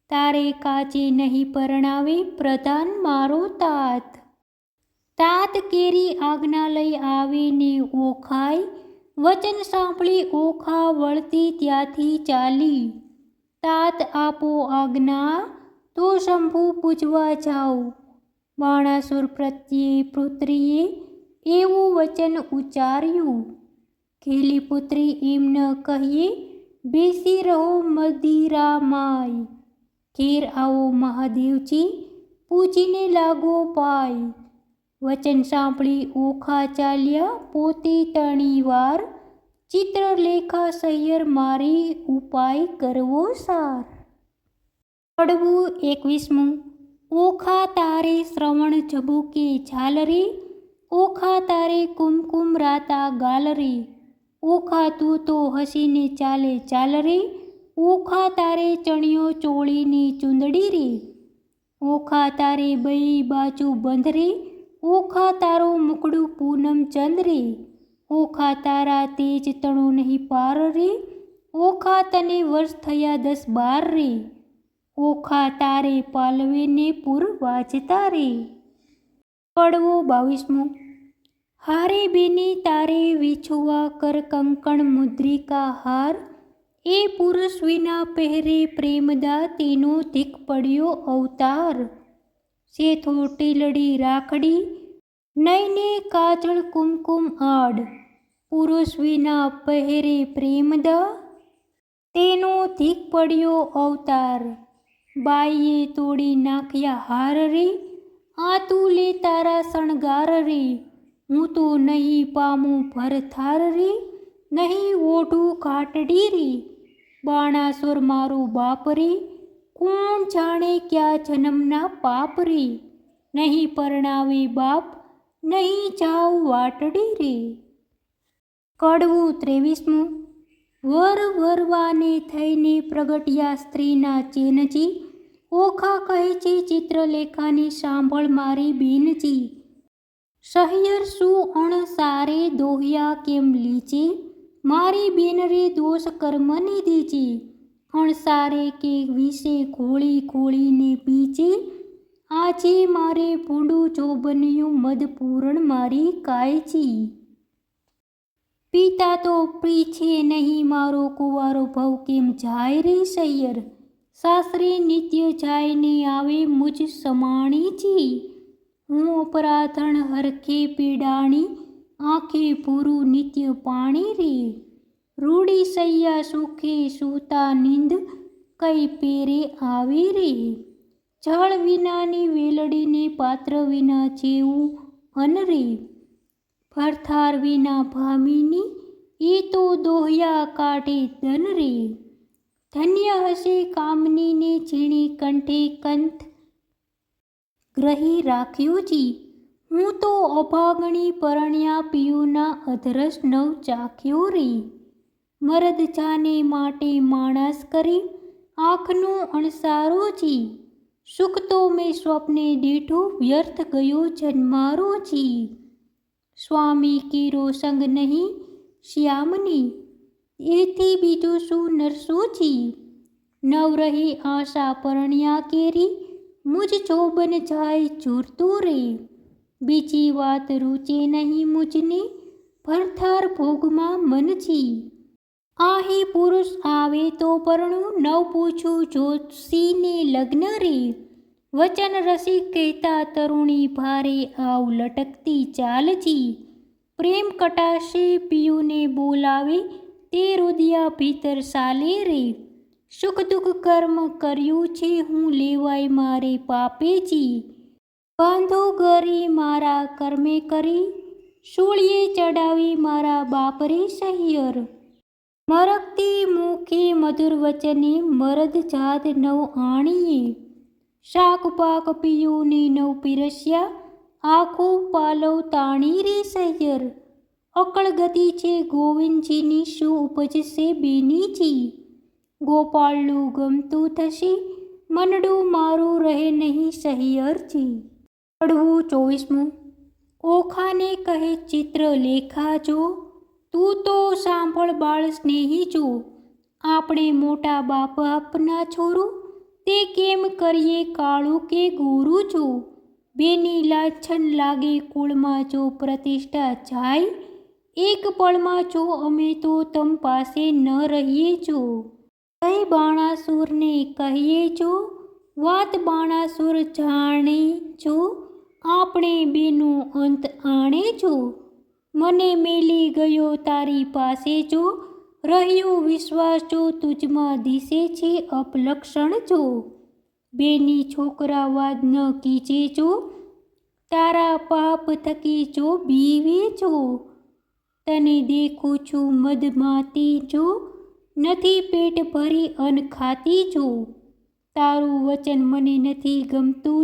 A: તારે કાજે નહીં પરણાવે પ્રધાન મારો તાત. તાત કેરી આજ્ઞા લઈ આવે ને ઓખાય. વચન સાંભળી ઓખા વળતી ત્યાંથી ચાલી. તાત આપો આજ્ઞા તો શંભુ પૂજવા જાઓ. બાણાસુર પ્રત્યે પુત્રીએ એવું વચન ઉચ્ચાર્યું. ઘેલીપુત્રી એમ ન કહીએ, બેસી રહો મદિરામાય. ઘેર આવો મહાદેવજી, પૂજીને લાગો પાય. વચન સાંભળી ઓખા ચાલ્યા પોતે 3 વાર. ચિત્રલેખા સહિયર મારી ઉપાય કરવો સાર. કડવું 21મું. ઓખા તારે શ્રવણ ઝબૂકે ઝાલરે, ઓખા તારે કુમકુમ રાતા ગાલરે. ઓખા તું તો હસીને ચાલે ચાલ રે, ઓખા તારે ચણિયો ચોળીની ચૂંદડી રે. ઓખા તારે બઈ બાજુ બંધ રે, ઓખા તારો મુકડું પૂનમ ચંદ રે. ઓખા તારા તેજ તણો નહીં પાર રે, ઓખા તને વર્ષ થયા 10-12 રે. ઓખા તારે પાલવેને પૂર વાજતા રે. કડવો 22મું. હારે બેની તારે વિછુવા કર કંકણ મુદ્રિકા હાર. એ પુરુષ વિના પહેરે પ્રેમદા તેનો ધીક પડ્યો અવતાર. શેથો ટીલડી રાખડી, નયને કાજળ કુમકુમ આડ. પુરુષ વિના પહેરે પ્રેમદા તેનો ધીક પડ્યો અવતાર. બાઈએ તોડી નાખ્યા હાર રે, આ તું લે તારા શણગાર રે. હું તો નહીં પામું ભરથાર રે, નહીં ઓઢું ઘાટડી રે. બાણાસુર મારો બાપ રે, કોણ જાણે ક્યાં જન્મના પાપ રે. નહીં પરણાવે બાપ, નહીં જાવ વાટડી રે. કડવું 23મું. વર વરવાને થઈને પ્રગટ્યા સ્ત્રીના ચેનજી. ઓખા કહે છે ચિત્રલેખાને સાંભળ મારી બેનજી. સહિયર શું અણસારે દોહ્યા કેમ લીચે, મારી બેન રે દોષ કર્મની દીજે. અણસારે કે વિશે ખોળી ખોળીને પીચે, આજે મારે ભૂંડું જોબન્યું મદપૂરણ મારી કાયચી. પિતા તો પીછે નહીં મારો કુંવારો ભવ કેમ જાય રે સૈયર. સાસરે નિત્ય જાયને આવે મુજ સમાણીજી. હું અપરાધણ હરખે પીડાણી, આંખે ભૂરું નિત્ય પાણી રે. રૂડી સૈયા સુખે સૂતા નિંદ, કઈ પેરે આવી રે. જળ વિનાની વેલડીને પાત્ર વિના જેવું અન રે. ભરથાર વિના ભામીની, એ તો દોહ્યા કાઢે ધન રે. ધન્ય હશે કામનીને જેણે કંઠે કંથ ગ્રહી રાખ્યો જી. હું તો અભાગણી પરણ્યા પિયુના અધરસ નવ ચાખ્યો રે. મરદ જાને માટે માણસ કરી, આંખનું અણસારો જી. સુખ તો મેં સ્વપ્ને દીઠું, વ્યર્થ ગયો જન્મારો જી. સ્વામી કીરો સંગ નહીં શ્યામની, એથી બીજું શું નરસું જી. નવ રહી આશા પરણ્યા કેરી, મુજ જોબન જાય ઝૂરતું રે. બીજી વાત રૂચે નહીં મુજને, ભરથાર ભોગમાં મનજી. આહી પુરુષ આવે તો પરણું, નવ પૂછું જોશીને લગ્ન રે. વચન રસિક કહેતા તરુણી ભારે આવ લટકતી ચાલજી. પ્રેમ કટાશે પિયુને બોલાવે, તે રુદિયા ભીતર સાલે રે. સુખ દુઃખ કર્મ કર્યું છે હું લેવાય મારે પાપેજી. બાંધો ગરી મારા કર્મે કરી, સૂળીએ ચડાવી મારા બાપરે સહિયર. મરકતી મુખે મધુર વચને, મરદ જાત નવ આણીએ. શાક પાક પિયુને નવ પીરસ્યા, આખું પાલવ તાણી રે સહિયર. અકળ ગતિ છે ગોવિંદજીની, શું ઉપજશે બેનીજી. ગોપાળનું ગમતું થશે, મનડું મારું રહે નહીં સહિયરજી. કડવું 24મું. ઓખાને કહે ચિત્રલેખા જો, તું તો સાંભળ બાળ સ્નેહી જો. આપણે મોટા બાપ આપના છોરું, તે કેમ કરીએ કાળું કે ગોરું જો. બેની લાછન લાગે કુળમાં જો પ્રતિષ્ઠા જાય, એક પળમાં જો અમે તો તમ પાસે ન રહીએ જો. કઈ બાણાસુરને કહીએ જો, વાત બાણાસુર જાણે જો. આપણે બેનો અંત આણે જો, મને મેલી ગયો તારી પાસે જો, રહ્યો વિશ્વાસ જો તુજમાં દિશે છે અપલક્ષણ જો, બેની છોકરા વાદ ન કીજે જો, તારા પાપ થકી જો બીવે જો, તને દેખું છું મદમાતી જો, નથી પેટ ભરી અન્ન ખાતી જો, તારું વચન મને નથી ગમતું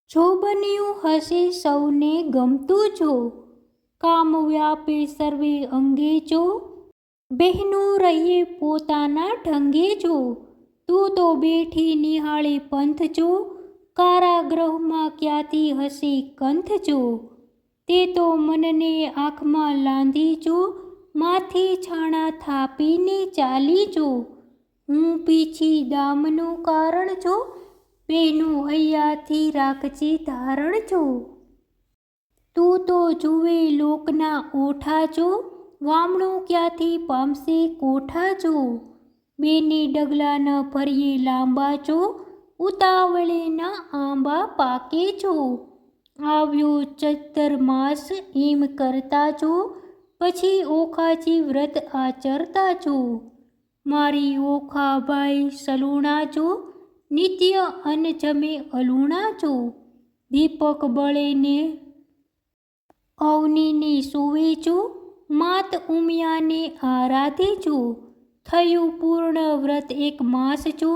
A: જો બન્યું હશે સૌને ગમતું જો, કામ વ્યાપે સર્વે અંગે જો, બહેનો રહીએ પોતાના ઢંગે જો, તું તો બેઠી નિહાળે પંથ જો, કારાગૃહમાં ક્યાંથી હશે કંથ જો, તે તો મનને આંખમાં લાંધી જો, માથે છાણા થાપીને ચાલી જો, હું પીછી દામનું કારણ જો, બેનું હૈયાથી રાખજે ધારણ જો, તું તો જુએ લોકના ઓઠા જો, વામણું ક્યાંથી પામશે કોઠા જો, બેને ડગલા ન ભરીએ લાંબા જો, ઉતાવળે ના આંબા પાકે જો, આવ્યો ચૈત્ર માસ એમ કરતા જો, પછી ઓખાજી વ્રત આચરતા જો, મારી ઓખાબાઈ સલુણા જો, નિત્ય અન્ન જમે અલુણા જો, દીપક બળે ને અવનીને સુવે જો, માત ઉમિયાને આરાધે જો, થયું પૂર્ણ વ્રત એક માસ જો,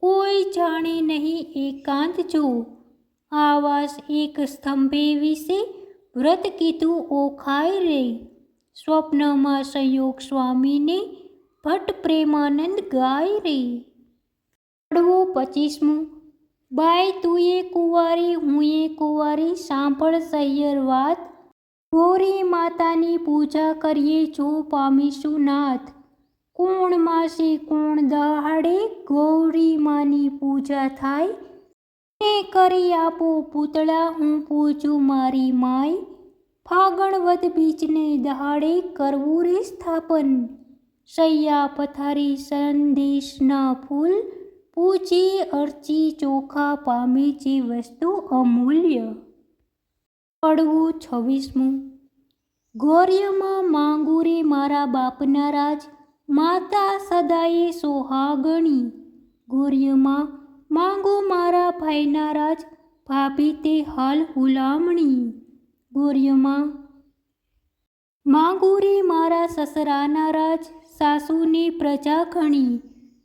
A: કોઈ જાણે નહીં એકાંત જો, આવાસ એક સ્તંભે વિશે વ્રત કીધું ઓખાય રે, સ્વપ્નમાં સંયોગ સ્વામીને ભટ્ટ પ્રેમાનંદ ગાય રે. પડવો 25. બાય તુંએ કુંવારી હુંએ કુંવારી, સાંભળ સહિયર વાત, ગૌરી માતાની પૂજા કરીએ જો પામીશું નાથ, કોણ માસે કોણ દહાડે ગૌરી માની પૂજા થાય, ને કરી આપો પૂતળા હું પૂજું મારી માય, ફાગણ વદ બીજને દહાડે કરવું રે સ્થાપન, સૈયા પથારી સંદેશના ફૂલ, પૂજી અર્ચી ચોખા પામે જે વસ્તુ અમૂલ્ય. પડવું 26. ગૌર્યમાં માંગુ રે મારા બાપના રાજ, માતા સદાએ સોહાગણી, ગૌર્યમાં માંગુ મારા ભાઈના રાજ, ભાભી તે હાલ હુલામણી, ગૌર્યમાં માંગુ રે મારા સસરાના રાજ, સાસુને પ્રજા ઘણી,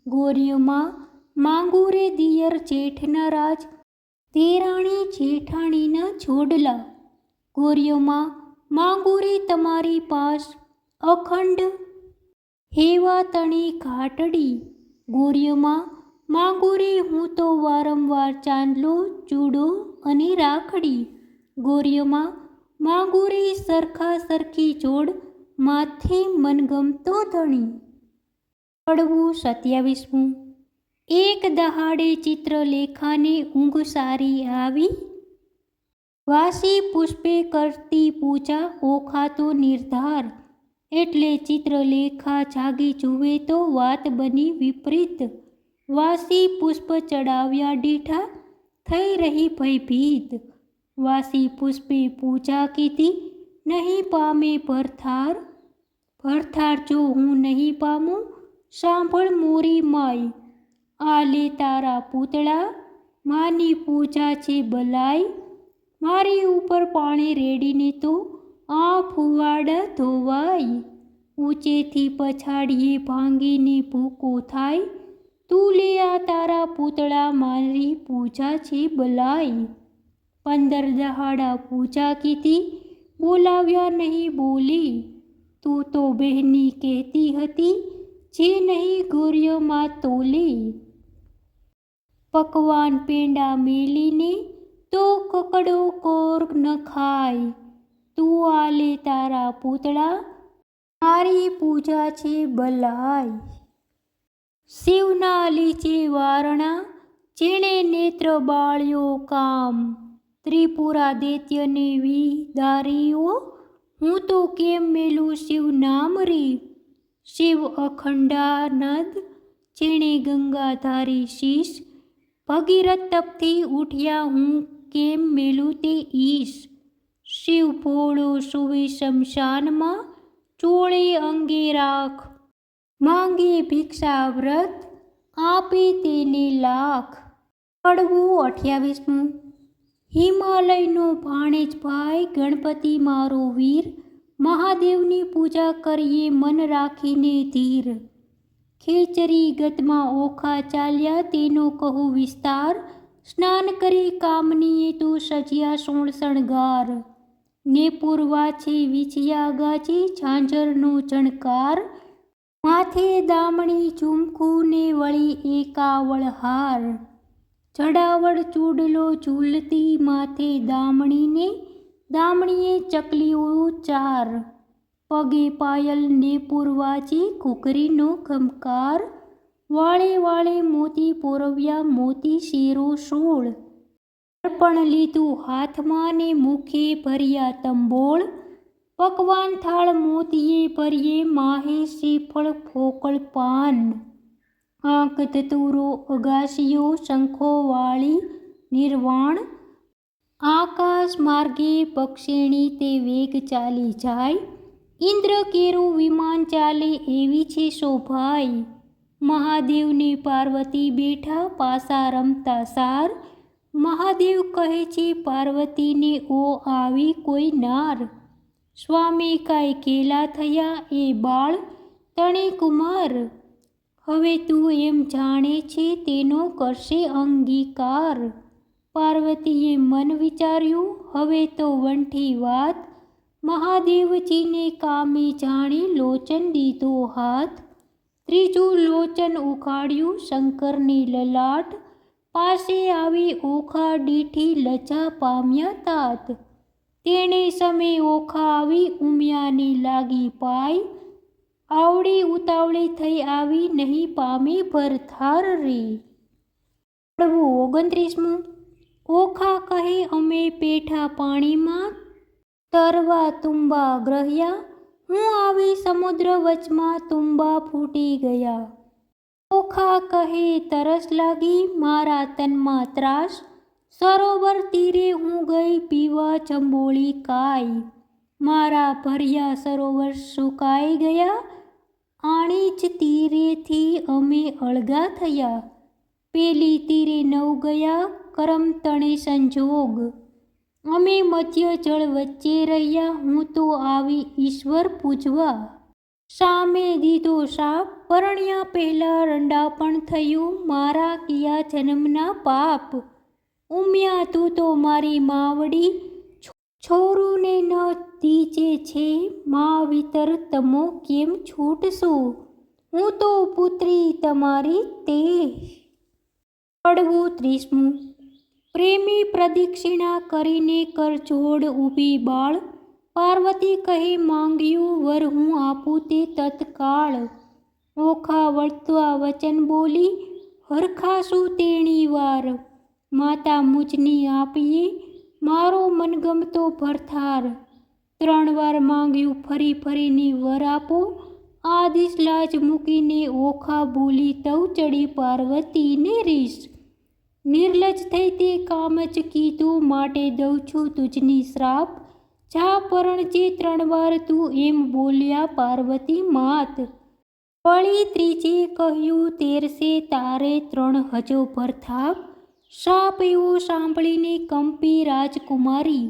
A: ગૌર્યમાં માંગુ રે દિયર જેઠના રાજ, દેરાણી જેઠાણીના જોડલા, ગૌર્યમાં માંગુ રે તમારી પાસ અખંડ હેવા તણી ઘાટડી, ગૌર્યમાં માંગુ રે હું તો વારંવાર ચાંદલો ચૂડો અને રાખડી, ગૌર્યમાં માંગુ રે સરખા સરખી જોડ, માથે મનગમતો ધણી. પડવું 27. એક દહાડે ચિત્રલેખાને ઊંઘ સારી આવી, વાસી પુષ્પે કરતી પૂજા ઓખાતો નિર્ધાર, એટલે ચિત્રલેખા જાગી જુએ તો વાત બની વિપરીત, વાસી પુષ્પ ચડાવ્યા દીઠા થઈ રહી ભયભીત, વાસી પુષ્પે પૂજા કીધી નહીં પામે ભરથાર, ભરથાર જો હું નહીં પામું સાંભળ મોરી માય, આ લે તારા પૂતળા માની પૂજા છે બલાય, મારી ઉપર પાણી રેડીને તો આ ફુવાડા ધોવાય, ઊંચેથી પછાડીએ ભાંગીને ભૂકો થાય, તું લે આ તારા પૂતળા મારી પૂજા છે બલાય, 15 દહાડા પૂજા કીધી બોલાવ્યા નહીં બોલી, તું તો બહેની કહેતી હતી જે નહીં ગૌર્યમાં તોલી, પકવાન પેંડા મેલીને તો કકડો કોર ન ખાય, તું આલે તારા પૂતળા મારી પૂજા છે બલાય, શિવના લીચે વારણા જેણે નેત્ર બાળ્યો કામ, ત્રિપુરા દૈત્યને વિદારીઓ હું તો કેમ મેલું શિવ નામ રે, શિવ અખંડાનંદ જેણે ગંગાધારી શીશ, ભગીરથ તપથી ઉઠ્યા હું કેમ મેલું તે ઈશ. શિવ ભોળો સુવે શમશાનમાં, ચોળે અંગે રાખ. માંગે ભિક્ષા વ્રત, આપે તેને લાખ. કડવું 28મું. હિમાલયનો ભાણેજ ભાઈ ગણપતિ મારો વીર, મહાદેવની પૂજા કરીએ મન રાખીને ધીર. ખેચરી ગતમાં ઓખા ચાલ્યા તેનો કહું વિસ્તાર, સ્નાન કરી કામનીએ તો સજ્યા સોળ શણગાર. ને પૂર્વા છે વિછયા ગાજી ઝાંઝરનો ઝણકાર, માથે દામણી ઝુમખું ને વળી એકાવળ હાર. જડાવળ ચૂડલો ઝૂલતી માથે દામણીને, દામણીએ ચકલીઓ 4. પગે પાયલ ને પૂર્વાજી ઘૂઘરીનો ખમકાર, વાળે વાળે મોતી પોરવ્યા મોતી શેરો 16. દર્પણ લીધું હાથમાં ને મુખે ભર્યા તંબોળ, પકવાન થાળ મોતીએ ભરીએ માહે શ્રીફળ ફોકળ પાન. આંક ધતુરો અગાશીઓ શંખો વાળી નિર્વાણ, આકાશ માર્ગે પક્ષીણી તે વેગ ચાલી જાય. ઇન્દ્ર કેરું વિમાન ચાલે એવી છે શોભાઈ, મહાદેવને પાર્વતી બેઠા પાસા રમતા સાર. મહાદેવ કહે છે પાર્વતીને ઓ આવી કોઈ નાર, સ્વામી કાંઈ કેલા થયા એ બાળ તણે કુમાર. હવે તું એમ જાણે છે તેનો કરશે અંગીકાર. પાર્વતીએ મન વિચાર્યું હવે તો વંઠી વાત, મહાદેવજીને કામે જાણી લોચન દીધો હાથ. ત્રીજું લોચન ઉઘાડ્યું શંકરની લલાટ, પાસે આવી ઓખા દીઠી લજા પામ્યા તાત. તેણે સમે ઓખા આવી ઉમિયાને લાગી પાય, આવડી ઉતાવળે થઈ આવી નહીં પામે ભરથાર રે. 29મું. ઓખા કહે અમે પેઠા પાણીમાં, તરવા તુંબા ગ્રહ્યા. હું આવી સમુદ્ર વચમાં તુંબા ફૂટી ગયા. ઓખા કહે તરસ લાગી મારા તનમાં ત્રાસ, સરોવર તીરે હું ગઈ પીવા ચંબોળી કાય. મારા ભર્યા સરોવર સુકાઈ ગયા, આણી જ તીરેથી અમે અળગા થયા. પેલી તીરે નવ ગયા કરમ તણે સંજોગ, અમે મધ્ય જળ વચ્ચે રહ્યા. હું તો આવી ઈશ્વર પૂજવા. સામે દીધો શાપ પરણ્યા પહેલા રંડાપણ થયું, મારા કિયા જન્મના પાપ. ઉમિયા તું તો મારી માવડી, છોરુને ન દીજે છે મા વિતર તમો કેમ છૂટશો. હું તો પુત્રી તમારી તે. 30મું. પ્રેમી પ્રદક્ષિણા કરીને કરજોડ ઊભી બાળ, પાર્વતી કહે માંગ્યું વર હું આપું તે તત્કાળ. ઓખા વળતા વચન બોલી હરખાશું તેણી વાર, માતા મુજની આપીએ મારો મનગમતો ભરથાર. 3 વાર માંગ્યું ફરી ફરીને વર આપો, આદિશ લાજ મૂકીને ઓખા બોલી તવ ચડી પાર્વતીને રીસ. નિર્લજ થઈ તે કામ જ કીધું માટે દઉં છું તુજની શ્રાપ. જા પરણજે 3 વાર તું એમ બોલ્યા પાર્વતી માત. વળી ત્રીજે કહ્યું તેરસે તારે 3 હજો ભરથાપ. શાપ એવો સાંભળીને કંપી રાજકુમારી,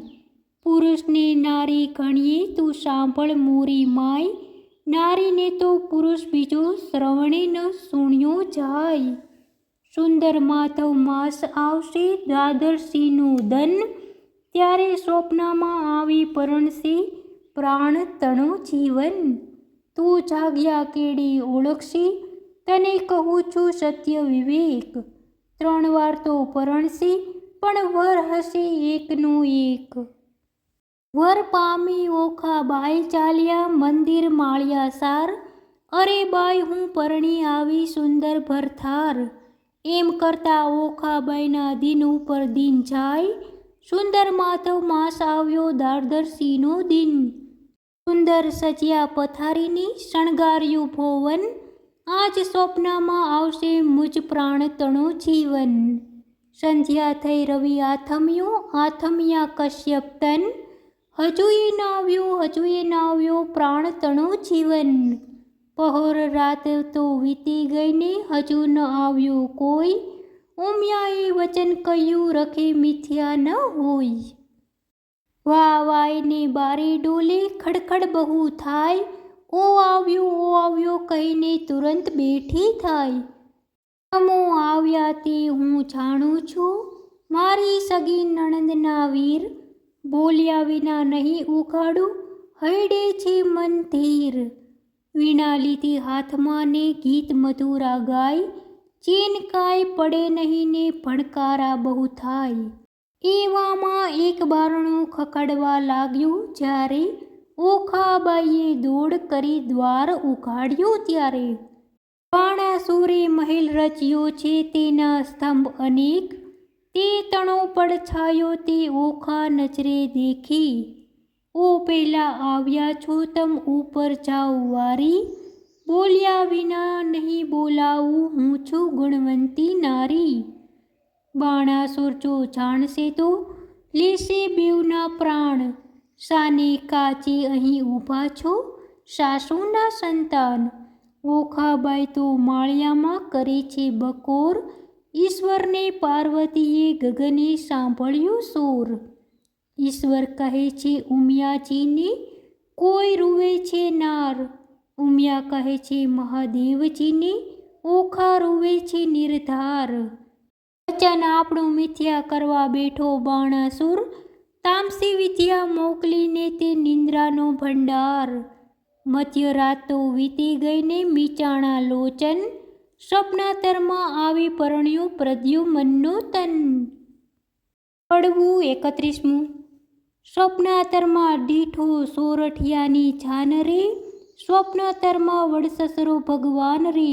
A: પુરુષને નારી ગણીએ તું સાંભળ મોરી માય. નારીને તો પુરુષ બીજો શ્રવણે ન સુણ્યો જાય. સુંદર માધવ માસ આવશે દ્વાદશીનું દન, ત્યારે સ્વપ્નમાં આવી પરણશે પ્રાણ તણો જીવન. તું જાગ્યા કેડી ઓળખશે તને કહું છું સત્ય વિવેક. 3 વાર તો પરણશે પણ વર હશે એકનો એક. વર પામી ઓખા બાઈ ચાલ્યા મંદિર માળ્યા સાર. અરે બાઈ હું પરણી આવી સુંદર ભરથાર. એમ કરતા ઓખાબાઈના દિન ઉપર દિન જાય. સુંદર માધવ માસ આવ્યો દ્વાદશીનો દિન. સુંદર સજ્યા પથારીની શણગાર્યું ભોવન, આજ સ્વપ્નમાં આવશે મુજ પ્રાણ તણો જીવન. સંધ્યા થઈ રવિ આથમ્યો, આથમ્યા કશ્યપ તન, હજુય ન આવ્યો પ્રાણ તણો જીવન. પહોર રાત તો વીતી ગઈ ને હજુ ન આવ્યો કોઈ, ઉમિયાએ વચન કહ્યું રખે મિથ્યા ન હોય. વાયને બારે ડોલે ખડખડ બહુ થાય, ઓ આવ્યો કહીને તુરંત બેઠી થાય. તમો આવ્યા તે હું જાણું છું, મારી સગી નણંદના વીર, બોલ્યા વિના નહીં ઉઘાડું, હૈડે છે મન ધીર. વીણા લીધી હાથમાં ને ગીત મધુરા ગાય, ચેન કાંઈ પડે નહીં ને ભણકારા બહુ થાય. એવામાં એક બારણું ખખડવા લાગ્યું જ્યારે, ઓખાબાઈએ દોડ કરી દ્વાર ઉઘાડ્યું ત્યારે. બાણાસુરે મહેલ રચ્યો છે તેના સ્તંભ અનેક, તે તણો પડછાયો તે ઓખા નજરે દેખી. ઓ પેલા આવ્યા છો તમ ઉપર જાઓ વારી, બોલ્યા વિના નહીં બોલાવું હું છું ગુણવંતી નારી. બાણાસુર જો જાણશે તો લેશે બેવના પ્રાણ, સાને કાચે અહીં ઊભા છો સાસુના સંતાન. ઓખાબાઈ તો માળિયામાં કરે છે બકોર, ઈશ્વરને પાર્વતીએ ગગને સાંભળ્યું સોર. ઈશ્વર કહે છે ઉમિયાજીને કોઈ રૂવે છે નાર, ઉમિયા કહે છે મહાદેવજીને ઓખા રૂવે છે નિર્ધાર. વચન આપણું મિથ્યા કરવા બેઠો બાણાસુર, તામસી વિદ્યા મોકલીને તે નિંદ્રાનો ભંડાર. મધ્યરાત તો વીતી ગઈને મીચાણા લોચન, સ્વપ્નાતરમાં આવી પરણ્યો પ્રદ્યુમનનો તન. પડવું 31મું. સ્વપ્નાતરમાં દીઠો સોરઠિયાની જાન રે, સ્વપ્નાતરમાં વડસસરો ભગવાન રે.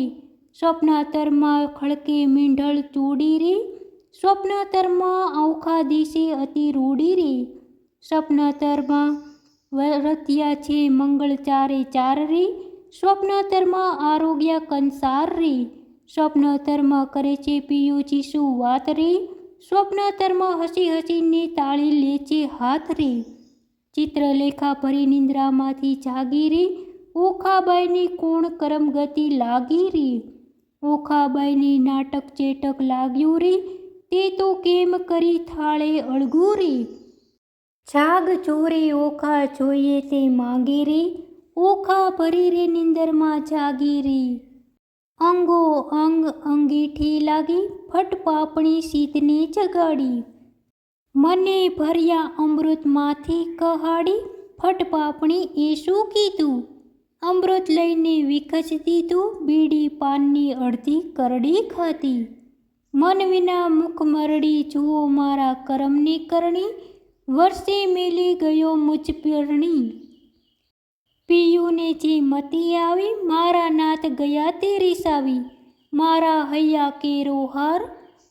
A: સ્વપ્નાતરમાં ખળકે મીંઢળ ચૂડી રે, સ્વપ્નાતરમાં ઔખા દિશે અતિ રૂડી રે. સ્વપ્નાતરમાં વરત્યા છે મંગળ ચારે ચાર રે, સ્વપ્નાતરમાં આરોગ્ય કંસાર રે. સ્વપ્નાતરમાં કરે છે પિયુજી શું વાત રે, સ્વપ્નાતરમાં હસી હસીને તાળી લે છે હાથ રે. ચિત્રલેખા ભરી નિંદ્રામાંથી જાગી રે, ઓખાબાઈને કોણ કરમ ગતિ લાગી રે. ઓખાબાઈને નાટક ચેટક લાગ્યું રે, તે તો કેમ કરી થાળે અળગું રે. જાગ ચોરે ઓખા જોઈએ તે માંગે રે, ઓખા ભરી રે નિંદરમાં જાગી રે. અંગો અંગ અંગીઠી લાગી, ફટ પાપણી સીતને જગાડી. મને ભર્યા અમૃતમાંથી કહાડી, ફટ પાપણી એ શું કીધું. અમૃત લઈને વિખચ દીધું, બીડી પાનની અડધી કરડી ખાતી. મન વિના મુખ મરડી જુઓ મારા કરમની કરણી, વર્ષે મેલી ગયો મુજ પરણી. પિયુને જે મતી આવી, મારા નાથ ગયા તે રીસાવી. મારા હૈયા કેરો હાર,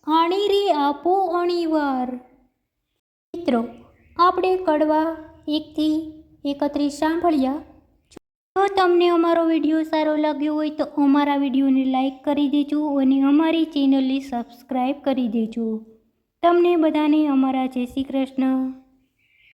A: આણી રે આપો અણીવાર. મિત્રો, આપણે કડવા 1 થી 31 સાંભળ્યા. જો તમને અમારો વિડીયો સારો લાગ્યો હોય તો અમારા વિડીયોને લાઈક કરી દેજો અને અમારી ચેનલને સબસ્ક્રાઈબ કરી દેજો. તમને બધાને અમારા જય શ્રી કૃષ્ણ.